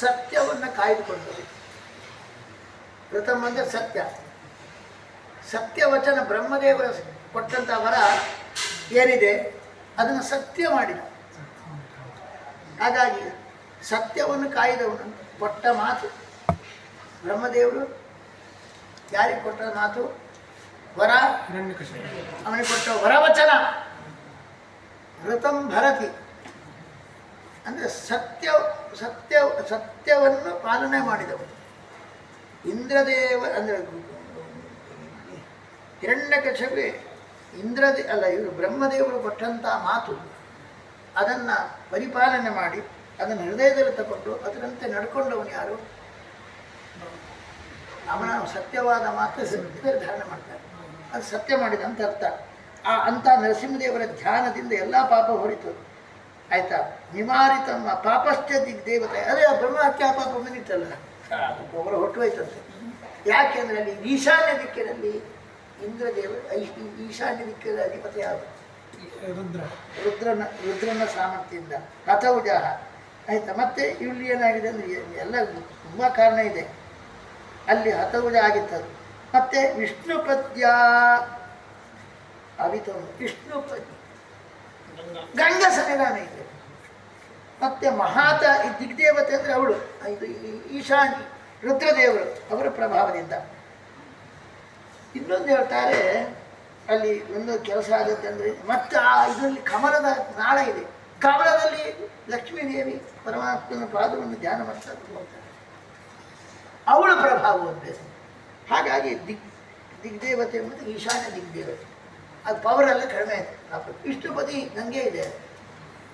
ಸತ್ಯವನ್ನು ಕಾಯ್ದುಕೊಂಡರು. ಋತಂ ಅಂದರೆ ಸತ್ಯ. ಸತ್ಯವಚನ ಬ್ರಹ್ಮದೇವರ ಕೊಟ್ಟಂಥ ವರ ಏನಿದೆ ಅದನ್ನು ಸತ್ಯ ಮಾಡಿದ. ಹಾಗಾಗಿ ಸತ್ಯವನ್ನು ಕಾಯ್ದವನು ಕೊಟ್ಟ ಮಾತು. ಬ್ರಹ್ಮದೇವರು ಯಾರಿಗೆ ಕೊಟ್ಟ ಮಾತು? ವರ, ಅವನಿಗೆ ಕೊಟ್ಟ ವರವಚನ. ಋತಂ ಭರತಿ ಅಂದರೆ ಸತ್ಯವನ್ನು ಪಾಲನೆ ಮಾಡಿದವನು. ಇಂದ್ರದೇವ ಅಂದರೆ ಹಿರಣ್ಯಕಶಿಪುಗೆ ಇವರು ಬ್ರಹ್ಮದೇವರು ಕೊಟ್ಟಂಥ ಮಾತು ಅದನ್ನು ಪರಿಪಾಲನೆ ಮಾಡಿ ಅದನ್ನು ಹೃದಯದಲ್ಲಿ ತಗೊಂಡು ಅದರಂತೆ ನಡ್ಕೊಂಡವನು ಯಾರು? ಅವನ ಸತ್ಯವಾದ ಮಾತು ಧಾರಣೆ ಮಾಡ್ತಾರೆ. ಅದು ಸತ್ಯ ಮಾಡಿದ ಅಂತ ಅರ್ಥ. ಅಂಥ ನರಸಿಂಹದೇವರ ಧ್ಯಾನದಿಂದ ಎಲ್ಲ ಪಾಪ ಹೊರಿತು. ಆಯಿತಾ? ನಿವಾರಿತಮ್ಮ ಪಾಪಶ್ಚ ದಿಗ್ದೇವತೆ. ಅದೇ ಬ್ರಹ್ಮಹತ್ಯ ಪಾಪ ಬಂದಿತ್ತಲ್ಲ, ಒಬ್ಬರು ಹೊಟ್ಟು ಹೋಯ್ತಂತೆ. ಯಾಕೆಂದರೆ ಅಲ್ಲಿ ಈಶಾನ್ಯ ದಿಕ್ಕಿನಲ್ಲಿ ಇಂದ್ರದೇವ ಈಶಾನ್ಯ ದಿಕ್ಕಿನ ಅಧಿಪತಿ ಯಾರು? ರುದ್ರನ ಸಾಮರ್ಥ್ಯದಿಂದ ಹತೌಜ. ಆಯಿತಾ? ಮತ್ತೆ ಇಲ್ಲಿ ಏನಾಗಿದೆ ಅಂದರೆ ಎಲ್ಲ ತುಂಬ ಕಾರಣ ಇದೆ. ಅಲ್ಲಿ ಹತೌಜ ಆಗಿತ್ತದು. ಮತ್ತು ವಿಷ್ಣುಪದ್ಯ ಅವಿತ ವಿಷ್ಣುಪದ್ಯ ಗಂಗ ಸನ್ನಿಧಾನ ಇದೆ. ಮತ್ತು ಮಹಾತ ಈ ದಿಗ್ದೇವತೆ ಅಂದರೆ ಅವಳು ಇದು ಈಶಾನ್ಯ ರುದ್ರದೇವರು ಅವರ ಪ್ರಭಾವದಿಂದ. ಇನ್ನೊಂದು ಹೇಳ್ತಾರೆ ಅಲ್ಲಿ ಒಂದು ಕೆಲಸ ಆಗುತ್ತೆ ಅಂದರೆ ಮತ್ತೆ ಇದರಲ್ಲಿ ಕಮಲದ ನಾಳ ಇದೆ. ಕಮಲದಲ್ಲಿ ಲಕ್ಷ್ಮೀದೇವಿ ಪರಮಾತ್ಮನ ಪಾದವನ್ನು ಧ್ಯಾನ ಮಾಡ್ತಾ ಹೋಗ್ತಾರೆ. ಅವಳ ಪ್ರಭಾವ ಅಂತ. ಹಾಗಾಗಿ ದಿಗ್ದೇವತೆ ಮತ್ತು ಈಶಾನ್ಯ ದಿಗ್ದೇವತೆ ಅದು ಪವರೆಲ್ಲ ಕಡಿಮೆ ಆಯಿತು. ವಿಷ್ಣುಪತಿ ಗಂಗೆ ಇದೆ.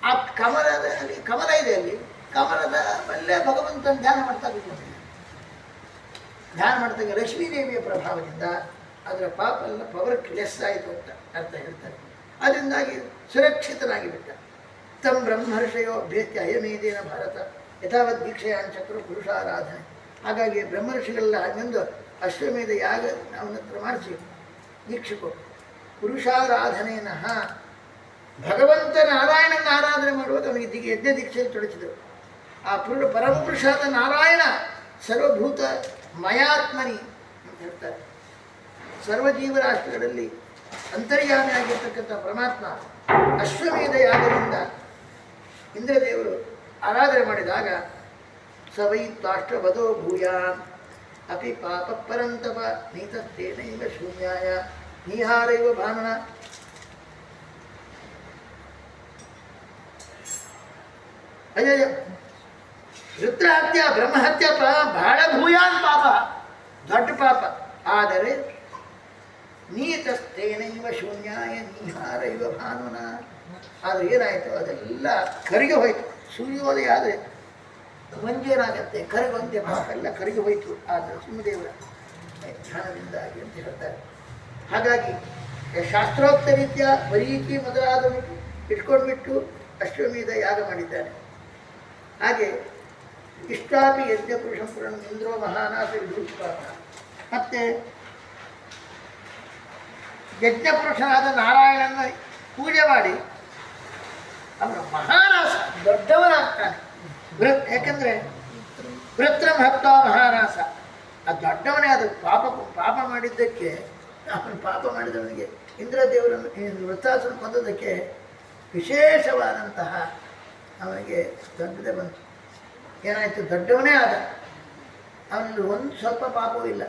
ಆ ಕಮಲದಲ್ಲಿ ಕಮಲ ಇದೆ. ಅಲ್ಲಿ ಕಮಲದ ಅಲ್ಲೇ ಭಗವಂತನ ಧ್ಯಾನ ಮಾಡ್ತಾ ಕೂತ್ಕೊಂಡಿದೆ. ಧ್ಯಾನ ಮಾಡ್ತಾಗ ಲಕ್ಷ್ಮೀದೇವಿಯ ಪ್ರಭಾವದಿಂದ ಅದರ ಪಾಪ ಎಲ್ಲ ಪವರ್ ಲೆಸ್ ಆಯಿತು ಅಂತ ಅರ್ಥ ಹೇಳ್ತಾರೆ. ಅದರಿಂದಾಗಿ ಸುರಕ್ಷಿತನಾಗಿ ಬಿಟ್ಟ. ತಮ್ಮ ಬ್ರಹ್ಮರ್ಷಯೋ ಭೇತ್ಯ ಅಯಮೇದೇನ ಭಾರತ ಯಥಾವತ್ ದೀಕ್ಷೆಯಾಂಚಕ್ರು ಪುರುಷಾರಾಧನೆ. ಹಾಗಾಗಿ ಬ್ರಹ್ಮರ್ಷಿಗಳೆಲ್ಲ ಹನ್ನೊಂದು ಅಶ್ವಮೇಧ ಯಾಗ ಅವನ ಹತ್ರ ಮಾಡಿಸಿ ದೀಕ್ಷೆ ಕೊಟ್ಟು ಪುರುಷಾರಾಧನೆಯನ್ನ ಭಗವಂತ ನಾರಾಯಣನ ಆರಾಧನೆ ಮಾಡುವಾಗ ಅವನಿಗೆ ಯಜ್ಞ ದೀಕ್ಷೆಯಲ್ಲಿ ತೊಡಚಿದರು. ಆ ಪರಮಪುರುಷಾದ ನಾರಾಯಣ ಸರ್ವಭೂತ ಮಯಾತ್ಮನಿ ಅಂತ ಹೇಳ್ತಾರೆ. ಸರ್ವಜೀವರಾಷ್ಟ್ರಗಳಲ್ಲಿ ಅಂತರ್ಯಾಮಿಯಾಗಿರ್ತಕ್ಕಂಥ ಪರಮಾತ್ಮ ಅಶ್ವಮೇಧ ಯಾಗದಿಂದ ಇಂದ್ರದೇವರು ಆರಾಧನೆ ಮಾಡಿದಾಗ ಸವೈ ತ್ವಾಷ್ಟವದೋ ಭೂಯಾನ್ ಅಪಿ ಪಾಪ ಪರಂತಪ ನೀತಸ್ತೇನೈವ ಶೂನ್ಯಾಯ ನೀಹಾರೈವ ಭಾನನ. ಅಯ್ಯಯ್ಯ, ರುದ್ರಹತ್ಯ ಬ್ರಹ್ಮಹತ್ಯ ಬಹಳ ಭೂಯಾನ್ ಪಾಪ, ದೊಡ್ಡ ಪಾಪ. ಆದರೆ ನೀತಸ್ತೇನೈವ ಶೂನ್ಯಾಯ ನೀಹಾರೈವ ಭಾನುನ. ಆದರೆ ಏನಾಯಿತು, ಅದೆಲ್ಲ ಕರಿಗೆ ಹೋಯಿತು. ಸೂರ್ಯೋದಯ ಆದರೆ ಮಂಜೇನಾಗತ್ತೆ, ಕರಗುವಂತೆ ಎಲ್ಲ ಕರಗಿ ಹೋಯಿತು ಆ ನರಸಿಂಹದೇವರ ಧ್ಯಾನದಿಂದಾಗಿ ಅಂತ ಹೇಳ್ತಾರೆ. ಹಾಗಾಗಿ ಶಾಸ್ತ್ರೋಕ್ತ ರೀತಿಯ ಮರೀಚಿ ಮೊದಲಾದವು ಇಟ್ಕೊಂಡ್ಬಿಟ್ಟು ಅಶ್ವಮೇಧ ಯಾಗ ಮಾಡಿದ್ದಾನೆ. ಹಾಗೆ ಇಷ್ಟಾಪಿ ಯಜ್ಞಪುರುಷಂ ಪುರಂ ಇಂದ್ರೋ ಮಹಾನಾಸ ವಿಧೂಷ್ಪಾತ. ಮತ್ತು ಯಜ್ಞಪುರುಷನಾದ ನಾರಾಯಣನ ಪೂಜೆ ಮಾಡಿ ಅವನು ಮಹಾನಾಸ ದೊಡ್ಡವನಾಗ್ತಾನೆ. ಯಾಕಂದರೆ ವೃತ್ರ ಮಹತ್ವ ಮಹಾನಾಸ, ಅದು ದೊಡ್ಡವನೇ. ಅದು ಪಾಪ ಮಾಡಿದ್ದಕ್ಕೆ ಅವನು ಪಾಪ ಮಾಡಿದವನಿಗೆ ಇಂದ್ರದೇವರನ್ನು ವೃತ್ತಾಸುರ ಕೊಂದದಕ್ಕೆ ವಿಶೇಷವಾದಂತಹ ಅವನಿಗೆ ದೊಡ್ಡದೇ ಬಂತು. ಏನಾಯಿತು? ದೊಡ್ಡವನೇ ಆದ. ಅವನಲ್ಲಿ ಒಂದು ಸ್ವಲ್ಪ ಪಾಪವೂ ಇಲ್ಲ.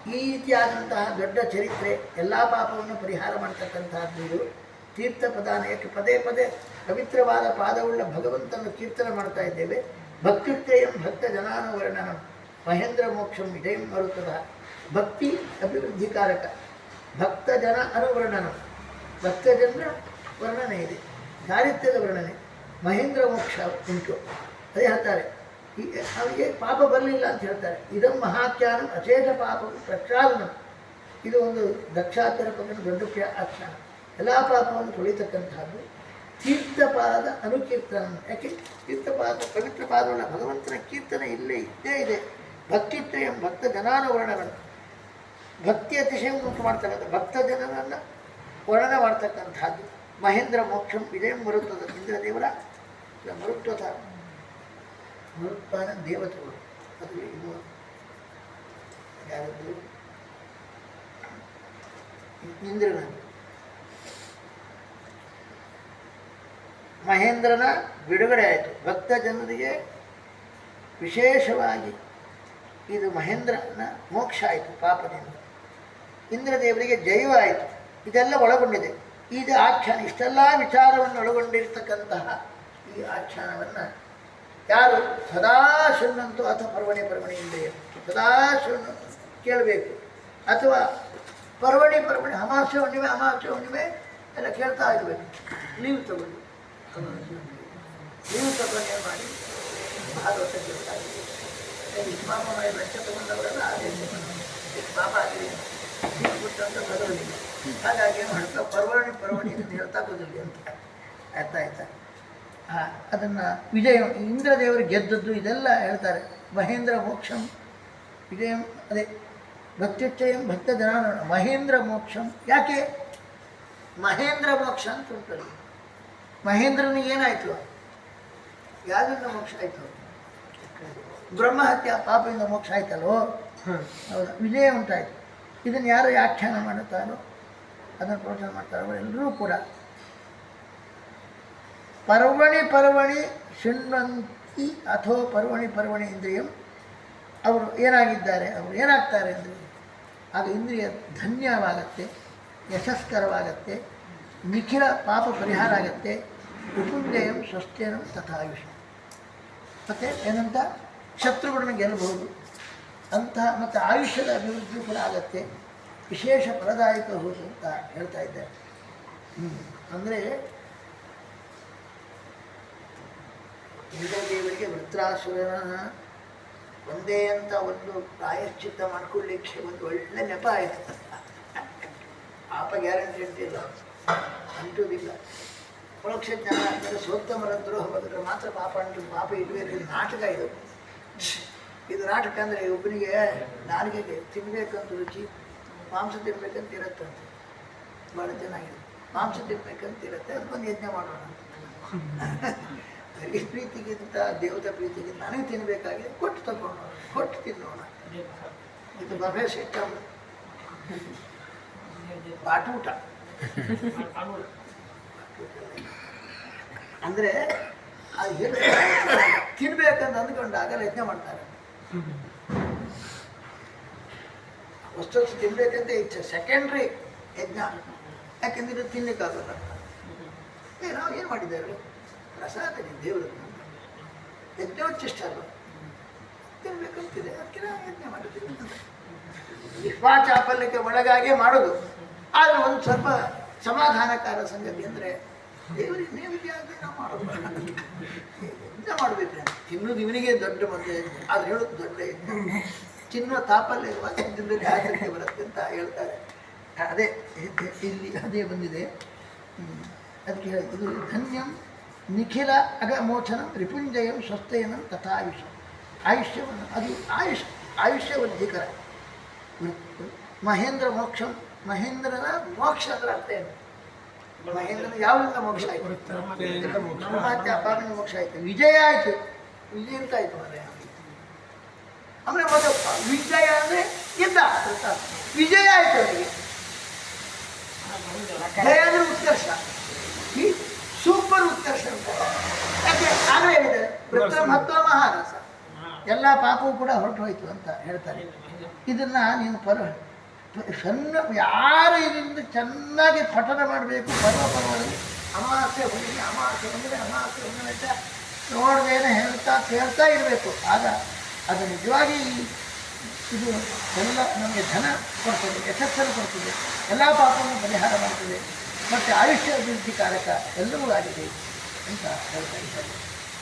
ಈ ರೀತಿಯಾದಂತಹ ದೊಡ್ಡ ಚರಿತ್ರೆ, ಎಲ್ಲ ಪಾಪವನ್ನು ಪರಿಹಾರ ಮಾಡ್ತಕ್ಕಂತಹದ್ದು ಇದು. ತೀರ್ಥ ಪ್ರದಾನಕ್ಕೆ ಪದೇ ಪದೇ ಪವಿತ್ರವಾದ ಪಾದವುಳ್ಳ ಭಗವಂತನ ಕೀರ್ತನೆ ಮಾಡ್ತಾ ಇದ್ದೇವೆ. ಭಕ್ತಿತ್ರಯಂ ಭಕ್ತ ಜನಾನುವರ್ಣನಂ ಮಹೇಂದ್ರ ಮೋಕ್ಷಂ ವಿಜಯಂ ಮರುತದ. ಭಕ್ತಿ ಅಭಿವೃದ್ಧಿಕಾರಕ, ಭಕ್ತ ಜನ ಅನುವರ್ಣನಂ, ಭಕ್ತಜನರ ವರ್ಣನೆ ಇದೆ, ಚಾರಿತ್ರ್ಯದ ವರ್ಣನೆ, ಮಹೇಂದ್ರ ಮೋಕ್ಷ ಉಂಟು. ಅದೇ ಹೇಳ್ತಾರೆ, ಅವನಿಗೆ ಪಾಪ ಬರಲಿಲ್ಲ ಅಂತ ಹೇಳ್ತಾರೆ. ಇದಂ ಮಹಾಖ್ಯಾನಂ ಅಶೇಷ ಪಾಪ ಪ್ರಕ್ಷಾಲನಂ. ಇದು ಒಂದು ದಕ್ಷಾತ್ಮಕನ ದೊಡ್ಡ ಆಖ್ಯಾನ, ಎಲ್ಲ ಪಾಪವನ್ನು ತೊಳಿತಕ್ಕಂಥದ್ದು. ತೀರ್ಥಪಾದ ಅನುಕೀರ್ತನ. ಯಾಕೆ? ತೀರ್ಥಪಾದ ಪವಿತ್ರ ಪಾದಗಳ ಭಗವಂತನ ಕೀರ್ತನೆ ಇಲ್ಲೇ ಇದ್ದೇ ಇದೆ. ಭಕ್ತಿತ್ರಯಂ ಭಕ್ತ ಜನಾನುವರ್ಣಗಳನ್ನು, ಭಕ್ತಿ ಅತಿಶಯ ಉಂಟು ಮಾಡ್ತಕ್ಕಂಥ ಭಕ್ತ ಜನರನ್ನು ವರ್ಣನೆ ಮಾಡ್ತಕ್ಕಂಥದ್ದು. ಮಹೇಂದ್ರ ಮೋಕ್ಷಂ ವಿಜಯಂ ಮರುತ್ವದ. ಇಂದ್ರದೇವರ ಮರುತ್ವದ ಮರುತ್ವಾನ ದೇವತೆಗಳು. ಅದು ಇದು ಯಾರದ್ದು? ಇಂದ್ರನ ಮಹೇಂದ್ರನ ಬಿಡುಗಡೆ ಆಯಿತು. ಭಕ್ತ ಜನರಿಗೆ ವಿಶೇಷವಾಗಿ ಇದು ಮಹೇಂದ್ರನ ಮೋಕ್ಷ ಆಯಿತು ಪಾಪದಿಂದ. ಇಂದ್ರದೇವರಿಗೆ ಜೈವ ಆಯಿತು. ಇದೆಲ್ಲ ಒಳಗೊಂಡಿದೆ. ಇದು ಆಖ್ಯಾನ. ಇಷ್ಟೆಲ್ಲ ವಿಚಾರವನ್ನು ಒಳಗೊಂಡಿರ್ತಕ್ಕಂತಹ ಈ ಆಖ್ಯಾನವನ್ನು ಯಾರು ಸದಾ ಶೃಣ್ವಂತು ಅಥವಾ ಪರ್ವಣಿಯಿಂದ ಸದಾ ಶೃಣ್ವ ಕೇಳಬೇಕು. ಅಥವಾ ಪರ್ವಣಿ ಅಮಾವಾಸ್ಯೆ ಹುಣ್ಣಿಮೆ ಎಲ್ಲ ಕೇಳ್ತಾ ಇರಬೇಕು. ಲೀವ್ ತಗೊಂಡು ಲೀವ್ ತಗೊಂಡು ಏನು ಮಾಡಿ ಭಾಗವತ ಕೇಳ್ತಾ ಇದ್ದೀವಿ. ಪಾಪ ಮಾಡಿ ಲಂಚ ತಗೊಂಡವರೆಲ್ಲ ಅದೇ ಪಾಪ ಆಗಿದೆ ಅಂತ ಬರೋದಿಲ್ಲ. ಹಾಗಾಗಿ ಏನು ಮಾಡ್ತಾ ಪರ್ವಣಿ ಅಂತ ಹೇಳ್ತಾ ಕೂದಿಲ್ಲ ಅಂತ ಅರ್ಥ ಆಯ್ತಾ? ಅದನ್ನು ವಿಜಯ ಇಂದ್ರದೇವರು ಗೆದ್ದದ್ದು ಇದೆಲ್ಲ ಹೇಳ್ತಾರೆ. ಮಹೇಂದ್ರ ಮೋಕ್ಷಂ ವಿಜಯಂ, ಅದೇ ಭಕ್ತಿಚ್ಚಯಂ ಭಕ್ತ ಜನ. ಮಹೇಂದ್ರ ಮೋಕ್ಷಂ ಯಾಕೆ ಮಹೇಂದ್ರ ಮೋಕ್ಷ ಅಂತ ಉಂಟಲ್ಲ. ಮಹೇಂದ್ರನಿಗೆ ಏನಾಯಿತು? ಯಾವುದರಿಂದ ಮೋಕ್ಷ ಆಯಿತು? ಬ್ರಹ್ಮಹತ್ಯ ಪಾಪದಿಂದ ಮೋಕ್ಷ ಆಯ್ತಲ್ವೋ? ಹೌದಾ? ವಿಜಯ ಉಂಟಾಯಿತು. ಇದನ್ನು ಯಾರು ವ್ಯಾಖ್ಯಾನ ಮಾಡುತ್ತಾರೋ, ಅದನ್ನು ಪ್ರೋತ್ಸಾಹ ಮಾಡ್ತಾರೋ ಎಲ್ಲರೂ ಕೂಡ ಪರ್ವಣಿ ಶೃಣ್ವಂತಿ ಅಥೋ ಪರ್ವಣಿ ಇಂದ್ರಿಯಂ. ಅವರು ಏನಾಗಿದ್ದಾರೆ, ಅವರು ಏನಾಗ್ತಾರೆ ಅಂದರೆ ಆಗ ಇಂದ್ರಿಯ ಧನ್ಯವಾಗತ್ತೆ, ಯಶಸ್ಕರವಾಗತ್ತೆ, ನಿಖಿಲ ಪಾಪ ಪರಿಹಾರ ಆಗತ್ತೆ. ವಿಪುಂಜಯಂ ಸ್ವಸ್ಥೇನಂ ತಥಾಯುಷ. ಮತ್ತು ಏನಂತ ಶತ್ರುಗಳನ್ನ ಗೆಲ್ಲಬಹುದು ಅಂತಹ, ಮತ್ತು ಆಯುಷ್ಯದ ಅಭಿವೃದ್ಧಿ ಕೂಡ ಆಗತ್ತೆ, ವಿಶೇಷ ಫಲದಾಯಕ ಹೋದು ಅಂತ ಹೇಳ್ತಾ ಇದ್ದಾರೆ. ಅಂದರೆ ಇಂದ್ರದೇವರಿಗೆ ವೃತ್ರಾಸುರನ ಒಂದೇ ಅಂತ ಒಂದು ಪ್ರಾಯಶ್ಚಿತ್ತ ಮಾಡ್ಕೊಳ್ಳಿಕ್ಕೆ ಒಂದು ಒಳ್ಳೆ ನೆಪ ಆಯಿತು. ಪಾಪ ಗ್ಯಾರಂಟಿ ಅಂತಿಲ್ಲ, ಅಂಟುವುದಿಲ್ಲ. ಪರೋಕ್ಷ ಜ್ಞಾನ ಅಂದರೆ ಸೋತ್ತಮರಂತರೂ ಹೋದ್ರೆ ಮಾತ್ರ ಪಾಪ ಅಂಟು. ಪಾಪ ಇಲ್ಲವೇ ನಾಟಕ ಇದು ನಾಟಕ. ಅಂದರೆ ಒಬ್ಬನಿಗೆ ನಾಲಿಗೆಗೆ ತಿನ್ನಬೇಕಂತ ರುಚಿ, ಮಾಂಸ ತಿನ್ಬೇಕಂತ ಇರುತ್ತಂತೆ. ಭಾಳ ಚೆನ್ನಾಗಿದೆ. ಮಾಂಸ ತಿನ್ಬೇಕಂತ ಇರುತ್ತೆ, ಅದಕ್ಕೊಂದು ಯಜ್ಞ ಮಾಡೋಣ. ಈ ಪ್ರೀತಿಗಿಂತ ದೇವತಾ ಪ್ರೀತಿಗಿಂತ ನನಗೆ ತಿನ್ನಬೇಕಾಗಿದೆ, ಕೊಟ್ಟು ತಗೊಂಡು ಕೊಟ್ಟು ತಿನ್ನೋಣ. ಇದು ಬಫೆ ಸಿಸ್ಟಮ್, ಬಾಟೂಟ. ಅಂದರೆ ಅದು ತಿನ್ಬೇಕಂತ ಅಂದ್ಕೊಂಡಾಗ ಯಜ್ಞ ಮಾಡ್ತಾರೆ. ವಸ್ತು ತಿನ್ಬೇಕಂತ ಇಚ್ಛೆ, ಸೆಕೆಂಡ್ರಿ ಯಜ್ಞ. ಯಾಕೆಂದ್ರೆ ತಿನ್ನಕ್ಕಾಗಲ್ಲ. ನಾವು ಏನು ಮಾಡಿದ್ದೇವೆ? ಪ್ರಸಾದ ದೇವರು ಯಜ್ಞೋಚ್ಚಿಷ್ಟ ಅಲ್ವ, ತಿನ್ಬೇಕಂತಿದೆ, ಅದಕ್ಕೆ ನಾವು ಯಜ್ಞ ಮಾಡಿದ್ದೀವಿ. ನಿಷ್ಪಾಚಾಪಲ್ಯಕ್ಕೆ ಒಳಗಾಗೆ ಮಾಡೋದು. ಆದರೆ ಒಂದು ಸ್ವಲ್ಪ ಸಮಾಧಾನಕಾರ ಸಂಗತಿ ಅಂದರೆ ದೇವರಿಗೆ ನೈವೇದ್ಯ ನಾವು ಮಾಡೋದು ಯಜ್ಞ ಮಾಡಬೇಕು. ತಿನ್ನೋದು ಇವನಿಗೆ ದೊಡ್ಡ ಮದುವೆ, ಆದರೆ ಹೇಳೋದು ದೊಡ್ಡ ಯಜ್ಞ. ಚಿನ್ನ ತಾಪಲ್ಯ ಇರುವಾಗ ಯಜ್ಞದಲ್ಲಿ ಆಚರಣೆ ಬರುತ್ತೆ ಅಂತ ಹೇಳ್ತಾರೆ. ಅದೇ ಇಲ್ಲಿ ಅದೇ ಬಂದಿದೆ. ಅದಕ್ಕೆ ಇದು ಧನ್ಯಂ ನಿಖಿಲ ಅಗಮೋಚನಂ ರಿಪುಂಜಯಂ ಸ್ವಸ್ಥಯನಂ ತಥಾಯುಷ. ಆಯುಷ್ಯವನ್ನು ಅದು ಆಯುಷ್ಯವರ್ಧಿಕರ. ಮಹೇಂದ್ರ ಮೋಕ್ಷಂ, ಮಹೇಂದ್ರನ ಮೋಕ್ಷ ಅಂದ್ರೆ ಅರ್ಥ ಏನು? ಮಹೇಂದ್ರನ ಯಾವಿಂದ ಮೋಕ್ಷ ಆಯಿತು? ಬ್ರಹ್ಮಹತ್ಯ ಪಾಪಿನ ಮೋಕ್ಷ ಆಯಿತು. ವಿಜಯ ಆಯಿತು. ವಿಜಯ ಅಂತ ಆಯಿತು. ಅಂದರೆ ಮೊದಲು ವಿಜಯ ಅಂದರೆ ಗೆದ್ದ, ವಿಜಯ ಆಯಿತು ಅವನಿಗೆ. ಜಯ ಅಂದರೆ ಉತ್ಕರ್ಷ, ಈ ಸೂಪರ್ ಉತ್ಕರ್ಷ ಅಂತ. ಯಾಕೆ ಆಗಲೇ ಹೇಳಿದ್ದಾರೆ ವೃತ್ರ ಮಹತ್ವ ಮಹಾರಾಸ, ಎಲ್ಲ ಪಾಪವೂ ಕೂಡ ಹೊರಟು ಹೋಯ್ತು ಅಂತ ಹೇಳ್ತಾರೆ. ಇದನ್ನ ನೀನು ಸಣ್ಣ ಯಾರು ಇದರಿಂದ ಚೆನ್ನಾಗಿ ಪಠನ ಮಾಡಬೇಕು. ಪರ್ವದಲ್ಲಿ ಅಮಾವಾಸ್ಯೆ ಹುಣ್ಣಿಮೆ, ಅಮಾವಾಸ್ಯೆ ಹುಣ್ಣಿಮೆ, ಅಮಾವಾಸ್ಯೆ ಹುಣ್ಣಿಮೆ ಅಂತ ನೋಡ್ದೇನೆ ಕೇಳ್ತಾ ಇರಬೇಕು. ಆಗ ಅದು ನಿಜವಾಗಿ ಇದು ಎಲ್ಲ ನಮಗೆ ಧನ ಕೊಡ್ತದೆ, ಯಶಸ್ಸನ್ನು ಕೊಡ್ತದೆ, ಎಲ್ಲ ಪಾಪವನ್ನು ಪರಿಹಾರ ಮಾಡ್ತದೆ, ಮತ್ತು ಆಯುಷ್ಯ ಅಭಿವೃದ್ಧಿಕಾರಕ ಎಲ್ಲವೂ ಆಗಿದೆ ಅಂತ ಹೇಳ್ತಾ ಇದ್ದಾರೆ.